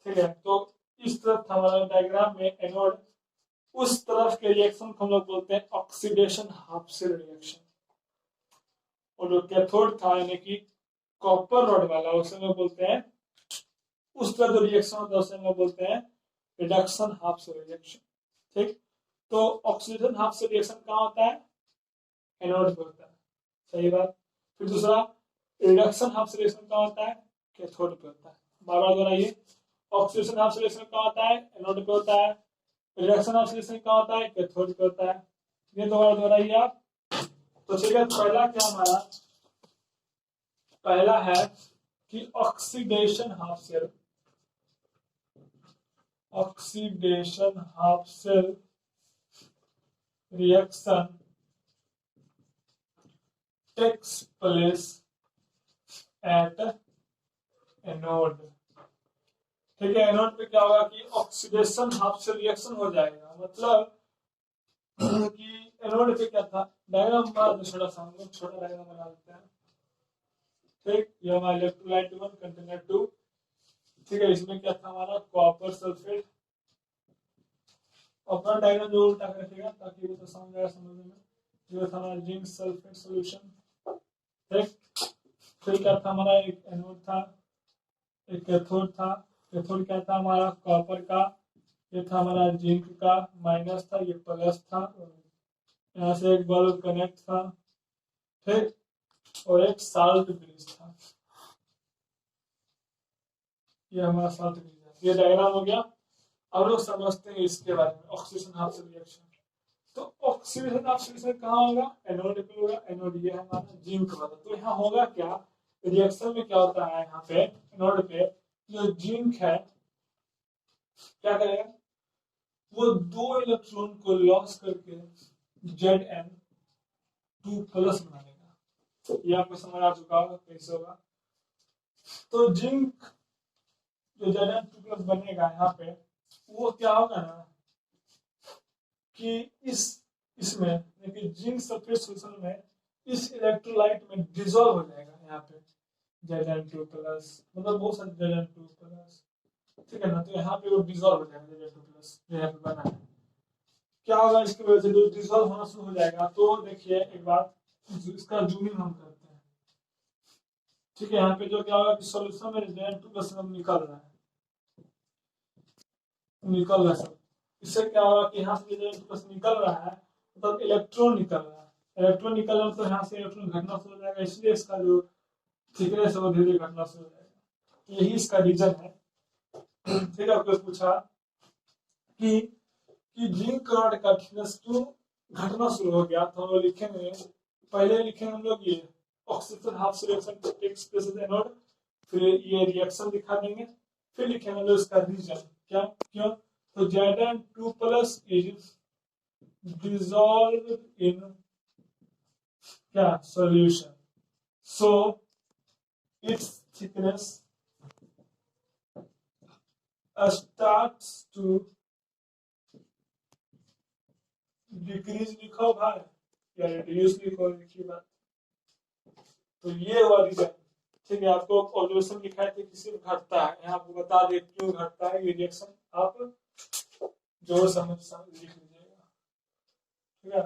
ठीक है, तो इस तरफ था हमारा डायग्राम में एनोड, उस तरफ के रिएक्शन को हम लोग बोलते हैं ऑक्सीडेशन हाफ सेल रिएक्शन। और जो कैथोड था यानी कि कॉपर रॉड वाला, उसे हम लोग बोलते हैं, उस तरफ जो रिएक्शन होता है उसे हम लोग बोलते हैं रिडक्शन हाफ सेल रिएक्शन। ठीक, तो ऑक्सीडेशन हाफ सेल रिएक्शन कहाँ होता है, एनोड पे होता है, सही बात। फिर दूसरा रिडक्शन हाफ सेल रिएक्शन कहाँ होता है, कैथोड पे होता है। बार बार दोहराइए, ऑक्सीडेशन हाफ सेल रिएक्शन कहाँ होता है, एनोड पे होता है। रिडक्शन हाफ सेल रिएक्शन कहाँ होता है, कैथोड पे होता है। ये दोबारा दोहराइए आप। तो ठीक है, पहला क्या हमारा, पहला है कि oxidation half cell, oxidation half cell reaction takes place at anode. ठीक है, एनोड पे क्या होगा कि ऑक्सीडेशन हाफ सेल रिएक्शन हो जाएगा, मतलब कि एनोड पे क्या था, डायग्राम बना दो छोटा सा, हम लोग छोटा डायग्राम बना देते हैं। ठीक, ये हमारा इलेक्ट्रोलाइट 1 कंटेनर 2। ठीक है, इसमें क्या था हमारा कॉपर सल्फेट। अपना डायग्राम जो उल्टा कर रखिएगा ताकि वो तो समझ आए समझने में। जो था हमारा जिंक सल्फेट सॉल्यूशन। ठीक, फिर क्या था हमारा, एक एनोड था, एक कैथोड था। कैथोड क्या था हमारा, कॉपर का। ये था हमारा जिंक का, माइनस था, ये प्लस था। यहाँ से एक बल्ब कनेक्ट था। ठीक, और एक साल्ट ब्रिज था, ये हमारा साल्ट ब्रिज है। ये डायग्राम हो गया। अब लोग समझते हैं इसके बारे में, ऑक्सीडेशन हाफ सेल रिएक्शन। तो ऑक्सीडेशन हाफ सेल रिएक्शन कहाँ होगा, एनोड पे होगा। एनोड ये है हमारा जिंक वाला। तो यहाँ होगा क्या, रिएक्शन में क्या होता है, यहाँ पे एनोड पे जो जिंक है क्या करेगा, वो 2 इलेक्ट्रॉन को लॉस करके Zn2 प्लस बना देगा। ये आपको समझ आ चुका होगा कैसे होगा। तो जिंक जो Zn2 प्लस बनेगा यहाँ पे, वो क्या होगा ना कि इसमें देखिए जिंक सल्फेट सॉल्यूशन में इस इलेक्ट्रोलाइट में डिसॉल्व हो जाएगा यहाँ पे Zn2 प्लस, मतलब बहुत सारे Zn2 प्लस। ठीक है ना, तो यहाँ पे वो डिसॉल्व हो जाएगा Zn2 प्लस जो यहाँ पे बना है। क्या होगा, इसकी वजह से जो डिसॉल्व होना शुरू हो जाएगा। तो देखिए एक बात, इसका जूमिंग हम करते हैं। ठीक है, यहाँ पे जो क्या होगा कि सॉल्यूशन में Zn2 प्लस निकल रहा है, निकल रहा है सब। इससे क्या होगा कि यहाँ से Zn2 प्लस निकल रहा है, मतलब इलेक्ट्रॉन निकल रहा है। इलेक्ट्रॉन निकल रहा है तो यहाँ से इलेक्ट्रॉन घटना शुरू हो जाएगा, इसलिए इसका जो थिकनेस है वो धीरे धीरे घटना शुरू हो जाएगा। यही इसका रीजन है। ठीक है, आपको पूछा कि जिंक रॉड का थिकनेस क्यों घटना शुरू हो गया, तो हम लोग लिखेंगे, पहले लिखेंगे हम लोग ये oxygen half cell reaction takes place at anode, फिर ये रिएक्शन दिखा देंगे, फिर लिखेंगे हम लोग इसका रीजन क्या, क्यों। तो Zn2 plus is dissolved in क्या solution, so its thickness starts to decrease लिखो भाई या रिड्यूस लिखो, लिखी बात। तो ये हुआ रीजन। ठीक है, आपको ऑब्जर्वेशन दिखाए थे किसी में घटता है, यहाँ आपको बता दे क्यों घटता है, ये रिएक्शन आप जो समझ लिख लीजिएगा। ठीक है,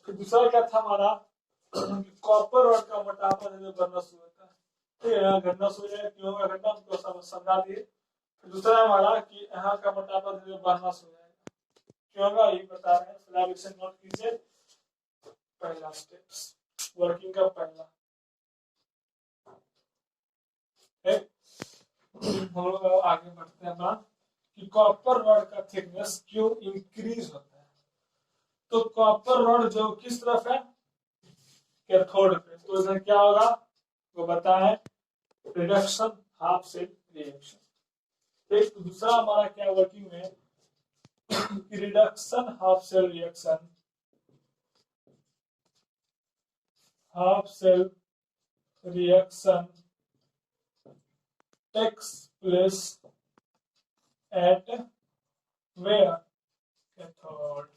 फिर दूसरा क्या था हमारा, कॉपर रॉड का मोटापा बढ़ना शुरू होता है। ठीक है, घटना शुरू है, क्यों होगा घटना, उसको समझा दिए। फिर दूसरा हमारा कि यहाँ का मोटापा धीरे बढ़ना शुरू हो जाएगा, क्यों होगा ये बता रहे हैं। फिलहाल इसे नोट कीजिए, पहला स्टेप्स वर्किंग का पहला है। हम लोग आगे बढ़ते हैं अपना कि कॉपर रॉड का थिकनेस क्यों इंक्रीज होता है। तो कॉपर रॉड जो किस तरफ है, कैथोड पे, तो इधर क्या होगा वो बताएं, रिडक्शन हाफ सेल रिएक्शन। ठीक, तो दूसरा हमारा क्या वर्किंग में reduction half cell reaction, half cell reaction takes place at where, cathode.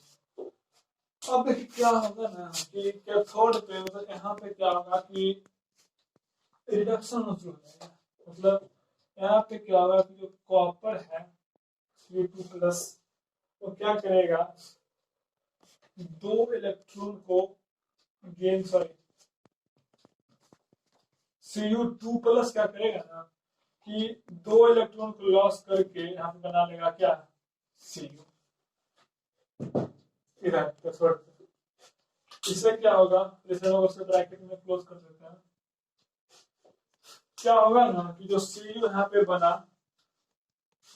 अब देखिए क्या होगा ना कि कैथोड पे मतलब यहाँ पे क्या होगा कि रिडक्शन हो जाएगा, मतलब यहाँ पे क्या होगा कि जो कॉपर है Cu2+ वो क्या करेगा, दो इलेक्ट्रॉन को गेन, सॉरी Cu2+ क्या करेगा ना कि दो इलेक्ट्रॉन को लॉस करके यहाँ पे बना लेगा क्या, Cu इधर कैथोड पे। इससे क्या होगा, जैसे हम उसके ब्रैकेट में क्लोज कर देते हैं, क्या होगा ना कि जो Cu यहाँ पे बना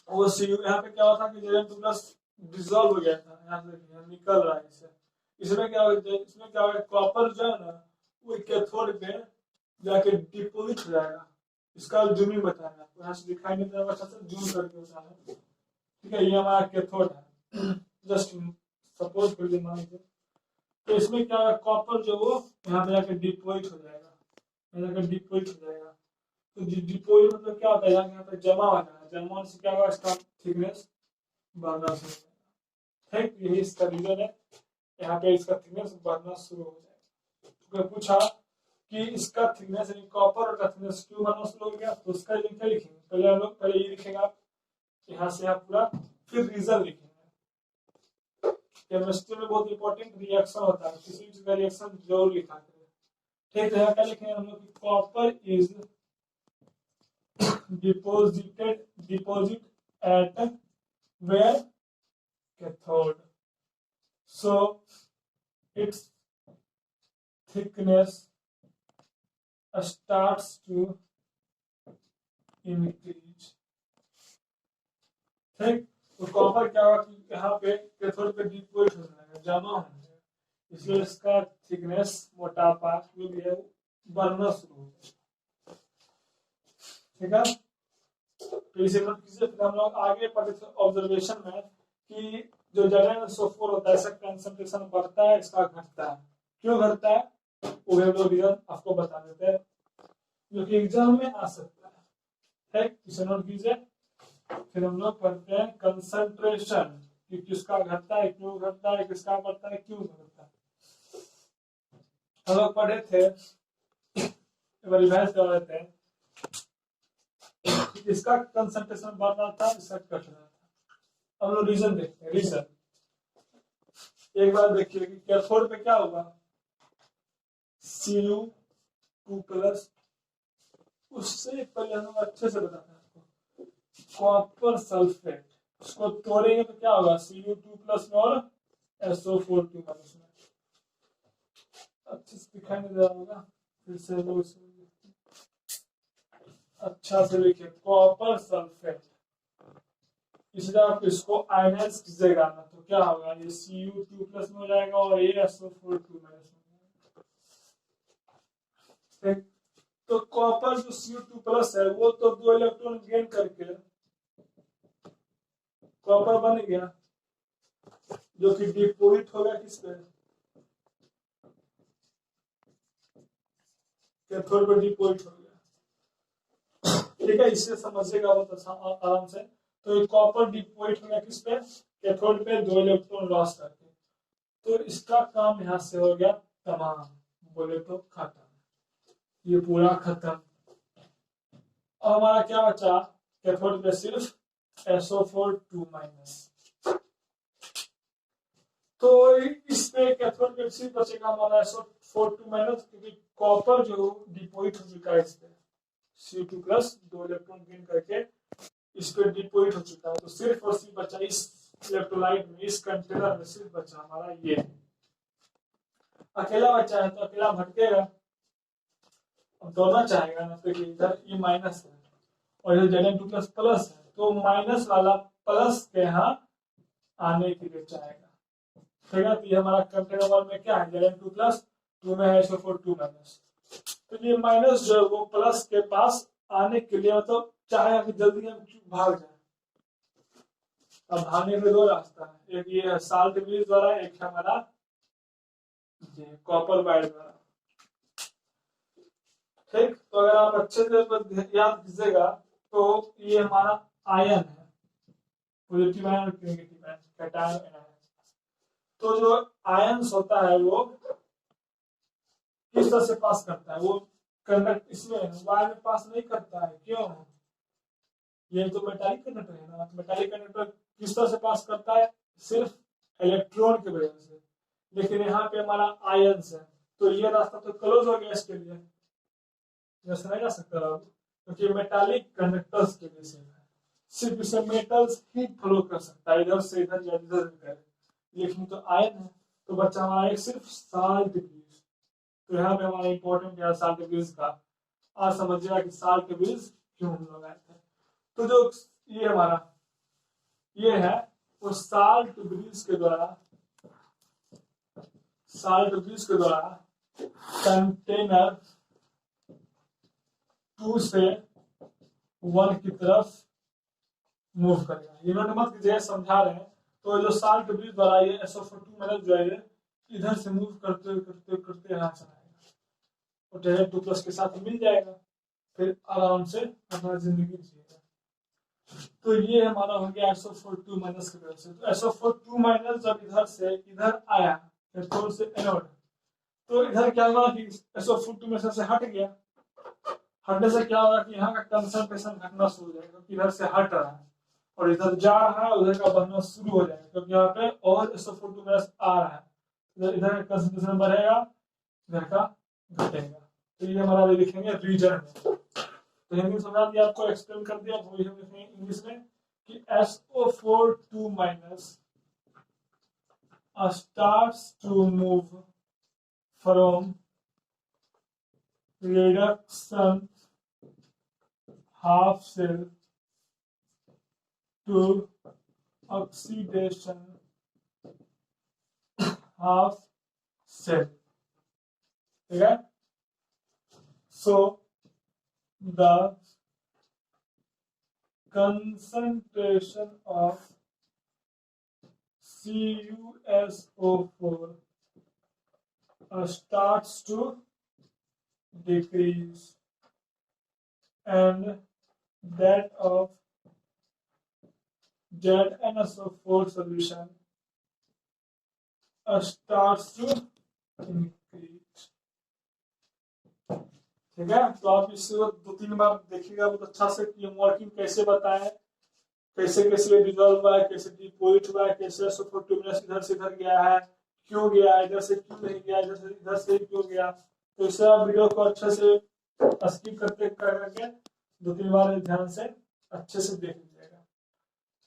वो Cu यहाँ पे क्या होता है कि Zn2+ डिसॉल्व हो गया था, यहाँ से निकल रहा है इससे। इसमें क्या होगा, इसमें क्या होगा, कॉपर जो है ना वो कैथोड पे जाके डिपोजिट हो जाएगा। इसका जूमिंग बताना है आपको, यहाँ से दिखाई नहीं देगा, अच्छा से जूम करके बताना है। ठीक है, ये हमारा कैथोड है, जस्ट सपोज कर लीजिए मान लीजिए। तो इसमें क्या है, कॉपर जो वो यहाँ पे जाकर डिपोजिट हो जाएगा, यहाँ जाकर डिपोजिट हो जाएगा। तो डिपोजिट मतलब क्या होता है, यहाँ पे जमा हो जाएगा, जमा होने से क्या होगा, इसका थिकनेस बढ़ना शुरू हो जाएगा। ठीक, यही इसका रीजन है, यहाँ पे इसका थिकनेस बढ़ना शुरू हो जाएगा। तो पूछा कि इसका थिकनेस यानी कॉपर का थिकनेस क्यों बढ़ना शुरू हो गया, तो उसका क्या लिखेंगे, पहले हम लोग पहले ये लिखेगा, यहाँ से आप पूरा, फिर रीजन लिखेंगे। केमिस्ट्री में बहुत इंपॉर्टेंट रिएक्शन होता है, किसी चीज का रिएक्शन जरूर लिखा करें। ठीक है, क्या लिखेंगे हम लोग, copper is deposit at where, cathode, so its thickness starts to increase। ठीक, तो कॉपर क्या होगा कि यहाँ पे कैथोड पे डिपोजिट हो जाएगा, जमा हो जाएगा, इसलिए इसका थिकनेस, मोटापा जो भी है बढ़ना शुरू हो जाएगा। ठीक है, तो इसे नोट कीजिए। फिर हम लोग आगे पढ़े थे ऑब्जर्वेशन में कि जो Zn2 होता है इसका कंसंट्रेशन बढ़ता है, इसका घटता है, क्यों घटता है वो हम लोग रीजन आपको बता देते हैं, जो कि एग्जाम में आ सकता है। ठीक, इसे नोट कीजिए। फिर हम लोग पढ़ते हैं कंसंट्रेशन, कि किसका घटता है, क्यों घटता है, किसका बढ़ता है, क्यों घटता है। हम लोग पढ़े थे, एक बार रिवाइज कर लेते हैं, इसका कंसंट्रेशन बढ़ रहा था, इसका घट रहा था। हम लोग रीजन देखते हैं, रीजन एक बार देखिए कि कैथोड पे क्या होगा, Cu2+, उससे पहले हम लोग अच्छे से बताते हैं आपको, कॉपर सल्फेट, उसको तोड़ेंगे तो क्या होगा, Cu2+ और SO4 2- में, अच्छे से दिखाई नहीं दे रहा होगा, फिर से लोग अच्छा से लिखिए, कॉपर सल्फेट, इसलिए आप इसको आयनाइज कीजिएगा ना, तो क्या होगा, ये Cu2+ में हो जाएगा और ये SO4 2- में। ठीक, तो कॉपर जो Cu2+ है वो तो दो इलेक्ट्रॉन गेन करके कॉपर बन गया, जो कि डिपोजिट होगा किस पे, कैथोड पे डिपोजिट हो गया। ठीक है, इससे समझिएगा बहुत आराम से। तो ये कॉपर डिपोजिट हो गया किस पे, कैथोड पे, दो इलेक्ट्रॉन लॉस करके, तो इसका काम यहाँ से हो गया तमाम, बोले तो खत्म, ये पूरा खत्म। और हमारा क्या बचा, कैथोड पे सिर्फ SO4 2-। तो इस पे कैथोड पे सिर्फ बचेगा हमारा SO4 2-, क्योंकि कॉपर जो डिपोजिट हो चुका है इस पे, Cu2+, दो इलेक्ट्रॉन गेन करके इस पे डिपोजिट हो चुका है, तो सिर्फ और सिर्फ बचा इस इलेक्ट्रोलाइट में, इस कंटेनर में सिर्फ बचा हमारा ये, अकेला बचा है तो अकेला भटकेगा, अब दौड़ना चाहेगा ना, तो इधर ये माइनस है और इधर Zn2+ प्लस है, तो माइनस वाला प्लस के यहाँ आने के लिए चाहेगा। ठीक है, तो ये हमारा कंटेनर नंबर में क्या है, Zn 2 प्लस 2 में है SO4 2 माइनस। तो ये माइनस जो है वो प्लस के पास आने के लिए मतलब चाहेगा कि जल्दी हम भाग जाए। अब भागने के दो रास्ता है, एक ये है साल्ट ब्रिज द्वारा, एक है हमारा कॉपर वायर द्वारा। ठीक, तो अगर आप अच्छे से याद कीजिएगा तो ये हमारा आयन है, पॉजिटिव आयन और नेगेटिव आयन, कैटायन एनायन। तो जो आयंस होता है वो किस तरह से पास करता है, वो कंडक्ट इसमें वायर में पास नहीं करता है। क्यों, ये तो मेटालिक कंडक्टर है ना, मेटालिक कंडक्टर किस तरह से पास करता है, सिर्फ इलेक्ट्रॉन की वजह से। लेकिन यहाँ पे हमारा आयंस है, तो ये रास्ता तो क्लोज हो गया इसके लिए, जैसे नहीं जा सकता अब, क्योंकि मेटालिक कंडक्टर्स के लिए है, सिर्फ इसे मेटल्स ही फ्लो कर सकता है, इधर से इधर या इधर भी करे। लेकिन तो आयन है, तो बच्चा हमारा एक सिर्फ साल्ट ब्रिज। तो यहाँ पे हमारा इंपॉर्टेंट है साल्ट ब्रिज का। आज समझिएगा कि साल्ट ब्रिज क्यों हम लोग आए थे। तो जो ये हमारा ये है वो साल्ट ब्रिज के द्वारा कंटेनर 2 से 1 की तरफ मूव करेगा। ये नोट मत कीजिए, समझा रहे हैं। तो जो साल्ट ब्रिज द्वारा ये SO4 2 माइनस जो है इधर से मूव करते करते करते यहाँ चलाएगा और डायरेक्ट 2 प्लस के साथ मिल जाएगा, फिर आराम से अपना जिंदगी जिएगा। तो ये हमारा हो गया SO4 2 माइनस की वजह से। तो SO4 2 माइनस जब इधर से इधर आया इलेक्ट्रॉन से एनोड, तो इधर क्या हुआ कि SO4 2 में से हट गया। हटने से क्या होगा कि यहाँ का कंसंट्रेशन घटना शुरू हो जाएगा, क्योंकि इधर से हट रहा है और इधर जा रहा है, उधर का बढ़ना शुरू हो जाएगा, क्योंकि यहाँ पे और SO4 2 माइनस आ रहा है। इधर का कंसंट्रेशन बढ़ेगा, इधर का घटेगा। तो ये हमारा लिखेंगे रीजन में। तो हिंदी समझा दिया आपको, एक्सप्लेन कर दिया। वही हम लिखेंगे इंग्लिश में कि SO4 2 minus starts to move from reduction half cell to oxidation half cell. ठीक है, so the concentration of CuSO4 starts to decrease and that of ZnSO4 solution starts to increase। ठीक है, तो आप इसे 2-3 बार देखिएगा बहुत अच्छा से कि वर्किंग कैसे बताएं, कैसे कैसे डिजॉल्व हुआ है, कैसे डिपोजिट हुआ है, कैसे SO4 2 माइनस इधर से इधर गया है, क्यों गया, इधर से क्यों नहीं गया, इधर से क्यों गया। तो इसे आप वीडियो को अच्छे से स्किप करके 2-3 बार ध्यान से अच्छे से देख लीजिएगा।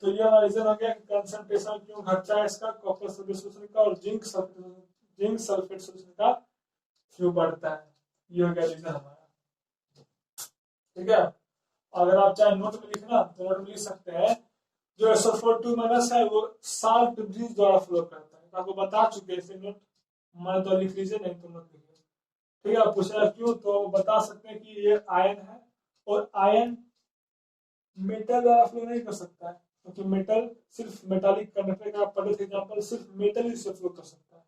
तो ये हमारा रीजन हो गया कि कंसंट्रेशन क्यों घटता है इसका, कॉपर सल्फेट सोल्यूशन का, और जिंक सल्फेट सोल्यूशन का क्यों बढ़ता है। ये हो गया रीजन हमारा। ठीक है, अगर आप चाहे नोट में लिखना तो नोट में लिख सकते हैं, जो SO4 2 माइनस है वो साल्ट ब्रिज द्वारा फ्लो करता है। तो आपको बता चुके हैं, नोट मन तो लिख लीजिए, नहीं तो नोट लिखिए। ठीक है, पूछा क्यों तो बता सकते हैं कि ये आयन है और आयन मेटल द्वारा फ्लो नहीं कर सकता है, क्योंकि मेटल सिर्फ मेटालिक कंडक्टर का पढ़े थे एग्जांपल, सिर्फ मेटल ही से फ्लो कर सकता है।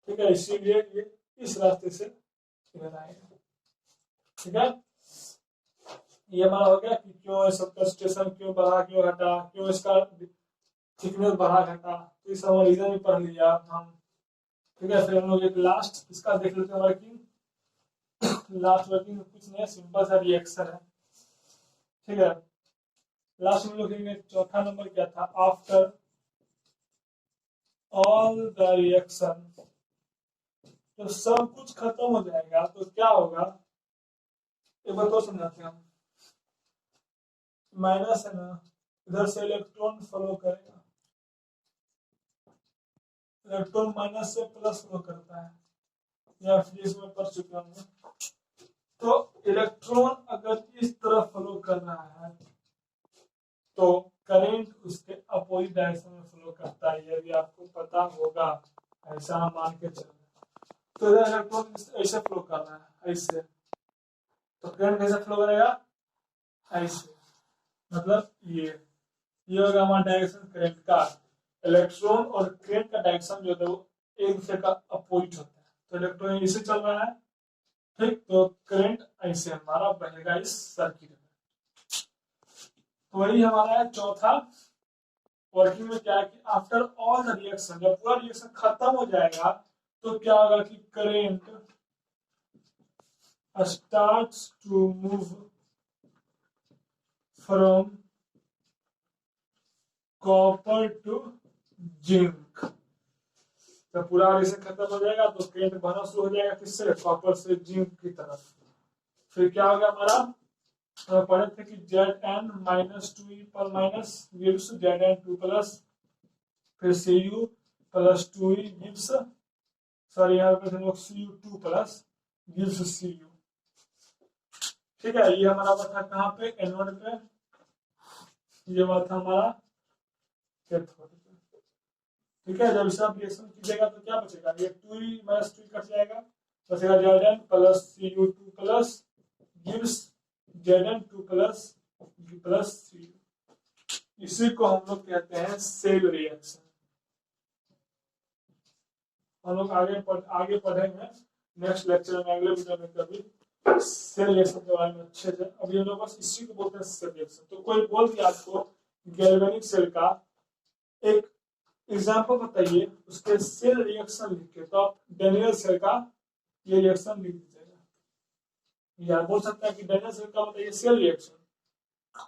ठीक है, इसीलिए ये इस रास्ते से इधर आएगा। ठीक है, ये हमारा हो गया कि क्यों इसका कंसंट्रेशन क्यों बढ़ा क्यों घटा, क्यों इसका थिकनेस बढ़ा घटा, तो इस हमारा रीजन भी पढ़ लिया हम। ठीक है, फिर हम लोग एक लास्ट इसका देख लेते हैं वर्किंग। लास्ट वर्किंग में कुछ नहीं, सिंपल सा रिएक्शन है। ठीक है, लास्ट में लोग चौथा नंबर क्या था, आफ्टर ऑल द रिएक्शन, तो सब कुछ खत्म हो जाएगा तो क्या होगा, एक बार तो समझाते हैं हम। माइनस है ना, इधर से इलेक्ट्रॉन फ्लो करेगा, इलेक्ट्रॉन माइनस से प्लस फ्लो करता है, या फिजिक्स में पढ़ चुके होंगे। तो इलेक्ट्रॉन अगर इस तरफ फ्लो कर रहा है तो करेंट उसके अपोजिट डायरेक्शन में फ्लो करता है, ये भी आपको पता होगा। ऐसा हम मान के चल रहे हैं। तो इलेक्ट्रॉन ऐसे फ्लो कर रहा है, ऐसे, तो करंट कैसे फ्लो करेगा, ऐसे, मतलब ये होगा हमारा डायरेक्शन करंट का। इलेक्ट्रॉन और करंट का डायरेक्शन जो है वो एक दूसरे का अपोजिट होता है, तो इलेक्ट्रॉन ऐसे चल रहा है, ठीक, तो करंट ऐसे हमारा बहेगा इस सर्किट में। तो वही हमारा है चौथा वर्किंग में, क्या है कि आफ्टर ऑल द रिएक्शन, जब पूरा रिएक्शन खत्म हो जाएगा तो क्या होगा कि current starts to move from copper to zinc। जब पूरा रिएक्शन खत्म हो जाएगा तो करंट बहना शुरू हो जाएगा किससे, कॉपर से जिंक की तरफ। फिर क्या होगा हमारा, तो पढ़े थे कि Zn माइनस टू ई पर minus gives Zn two plus, फिर Cu प्लस टू ई गिव्स, सॉरी यहाँ पे हम लोग Cu2 प्लस गिव्स Cu। ठीक है, ये हमारा बात था कहाँ पे, एनोड पे, ये बात था हमारा कैथोड पे। ठीक है, जब इसे आप रिएक्शन कीजिएगा तो क्या बचेगा, ये 2e माइनस 2 कट जाएगा, बचेगा Zn plus Cu2 plus gives Zn2 plus plus Cu। इसी को हम लोग कहते हैं सेल रिएक्शन। हम लोग आगे पढ़ेंगे नेक्स्ट लेक्चर में, अगले वीडियो में कभी सेल रिएक्शन के बारे में अच्छे से। अभी हम लोग बस इसी को बोलते हैं सेल रिएक्शन। तो कोई बोल दिया आपको गैल्वेनिक सेल का एक एग्जांपल बताइए, उसके सेल रिएक्शन लिख के, तो आप डेनियल सेल का ये रिएक्शन लिख दीजिएगा, या बोल सकता है कि डेनियल सेल का बताइए सेल रिएक्शन,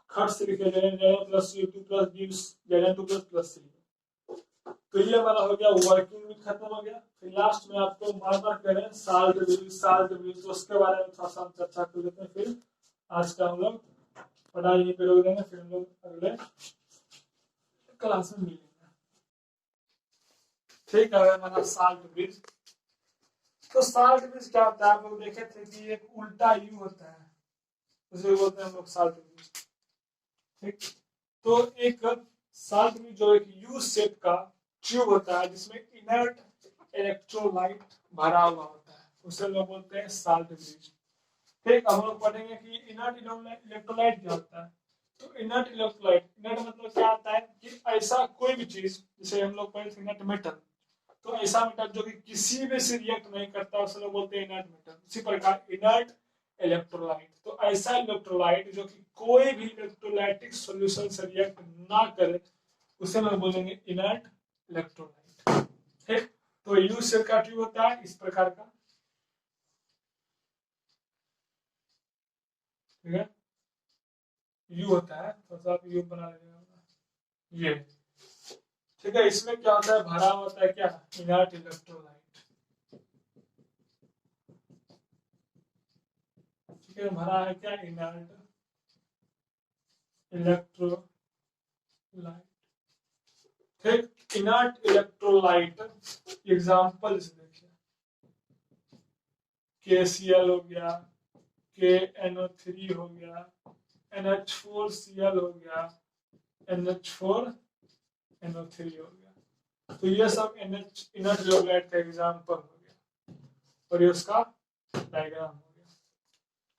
खट से लिखे Zn plus Cu2 plus gives Zn2 plus Cu। तो ये हमारा हो गया, वर्किंग भी खत्म हो गया। फिर लास्ट में आपको मार्कर करें साल्ट ब्रिज, तो उसके बारे में थोड़ा सा हम चर्चा कर लेते हैं। फिर आज का हम लोग पढ़ाई यहीं पे रोक देंगे, फिर हम लोग अगले क्लास में मिलेंगे। ठीक है, हमारा साल्ट ब्रिज। तो साल्ट ब्रिज क्या होता है, आप लोग देखे थे कि एक उल्टा यू होता है, उसे बोलते हैं हम लोग साल्ट ब्रिज। ठीक, तो एक साल्ट ब्रिज जो एक यू शेप का ट्यूब होता है जिसमें इनर्ट इलेक्ट्रोलाइट भरा हुआ होता है, उसे लोग बोलते हैं साल्ट ब्रिज। ठीक, अब हम लोग पढ़ेंगे कि इनर्ट इलेक्ट्रोलाइट क्या होता है। तो इनर्ट इलेक्ट्रोलाइट, इनर्ट मतलब क्या आता है कि ऐसा कोई भी चीज, जैसे हम लोग पढ़े थे इनर्ट मेटल, तो ऐसा मेटल जो कि किसी में से रिएक्ट नहीं करता उसे लोग बोलते हैं इनर्ट मेटल। इसी प्रकार इनर्ट इलेक्ट्रोलाइट, तो ऐसा इलेक्ट्रोलाइट जो कि कोई भी इलेक्ट्रोलाइटिक सॉल्यूशन से रिएक्ट ना करे उसे लोग बोलेंगे इनर्ट इलेक्ट्रोलाइट। ठीक, तो यू शेल का ट्यूब होता है इस प्रकार का, ठीक है, यू होता है, तो आप यू बना लीजिएगा ये। ठीक है, इसमें क्या होता है, भरा होता है क्या, इनर्ट इलेक्ट्रोलाइट। ठीक है, भरा है क्या, इनर्ट इलेक्ट्रोलाइट। ठीक, इनर्ट इलेक्ट्रोलाइट एग्जांपल देखिए, KCl हो गया, KNO3 हो गया, NH4Cl हो गया, NH4NO3 हो गया। तो ये सब इनर्ट इलेक्ट्रोलाइट का एग्जांपल हो गया, और ये उसका डायग्राम हो गया।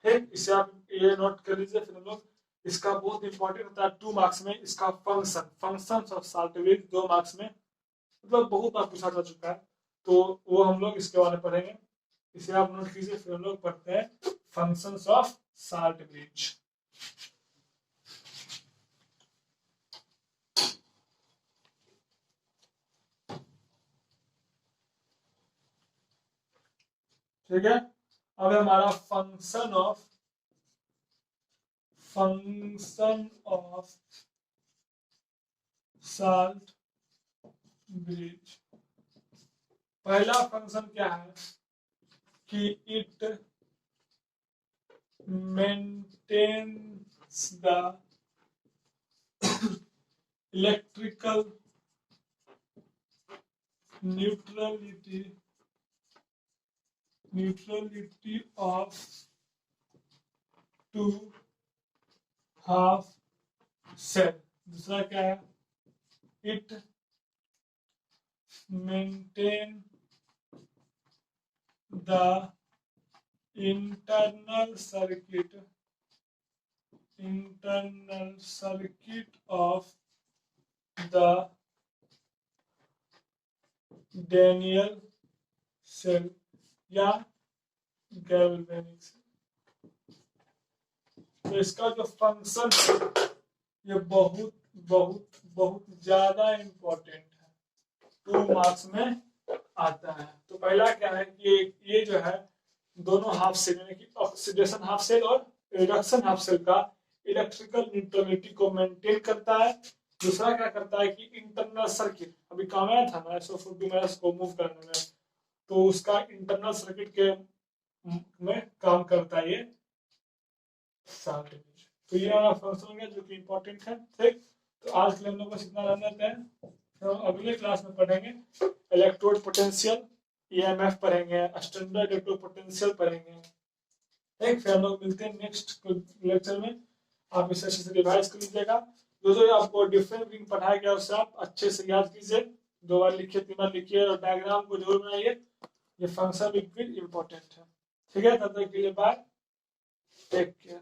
ठीक, इसे आप ये नोट कर लीजिए। फिर हम लोग इसका बहुत इंपॉर्टेंट होता है 2 मार्क्स में, इसका functions of salt bridge 2 marks में, मतलब बहुत बार पूछा जा चुका है, तो वो हम लोग इसके बारे में पढ़ेंगे। इसे आप नोट कीजिए। फिर हम लोग पढ़ते हैं फंक्शंस ऑफ साल्ट ब्रिज। ठीक है, अब हमारा फंक्शन ऑफ साल्ट ब्रिज। पहला फंक्शन क्या है कि it maintains the electrical neutrality of two half cell। दूसरा क्या है, it maintain the internal circuit of the Daniel cell या गैल्वेनिक सेल। तो इसका जो फंक्शन है ये बहुत बहुत बहुत ज्यादा इंपॉर्टेंट है, 2 मार्क्स में आता है। तो पहला क्या है कि ये जो है दोनों हाफ सेल यानी कि ऑक्सीडेशन हाफ सेल और रिडक्शन हाफ सेल का इलेक्ट्रिकल न्यूट्रलिटी को मेंटेन करता है। दूसरा क्या करता है कि इंटरनल सर्किट, अभी काम आया था ना SO4 को मूव करने में, तो उसका इंटरनल सर्किट के में काम करता है ये शार्ट। तो ये वाला फंक्शन हो गया जो कि इंपॉर्टेंट है, ठीक। तो आज के लिए हम लोग बस इतना रहने देते हैं, तो अगले क्लास में पढ़ेंगे इलेक्ट्रोड पोटेंशियल, EMF पढ़ेंगे, स्टैंडर्ड इलेक्ट्रोड पोटेंशियल पढ़ेंगे, ठीक। फिर हम लोग मिलते हैं नेक्स्ट लेक्चर में। आप इसे अच्छे से रिवाइज कर लीजिएगा, जो आपको डिफरेंट रिंग पढ़ाया गया उससे आप अच्छे से याद कीजिए, 2 बार लिखिए, 3 बार लिखिए और डायग्राम को जरूर बनाइए, ये फंक्शन भी इंपॉर्टेंट है, ठीक है। तब तक के लिए बाय, टेक केयर।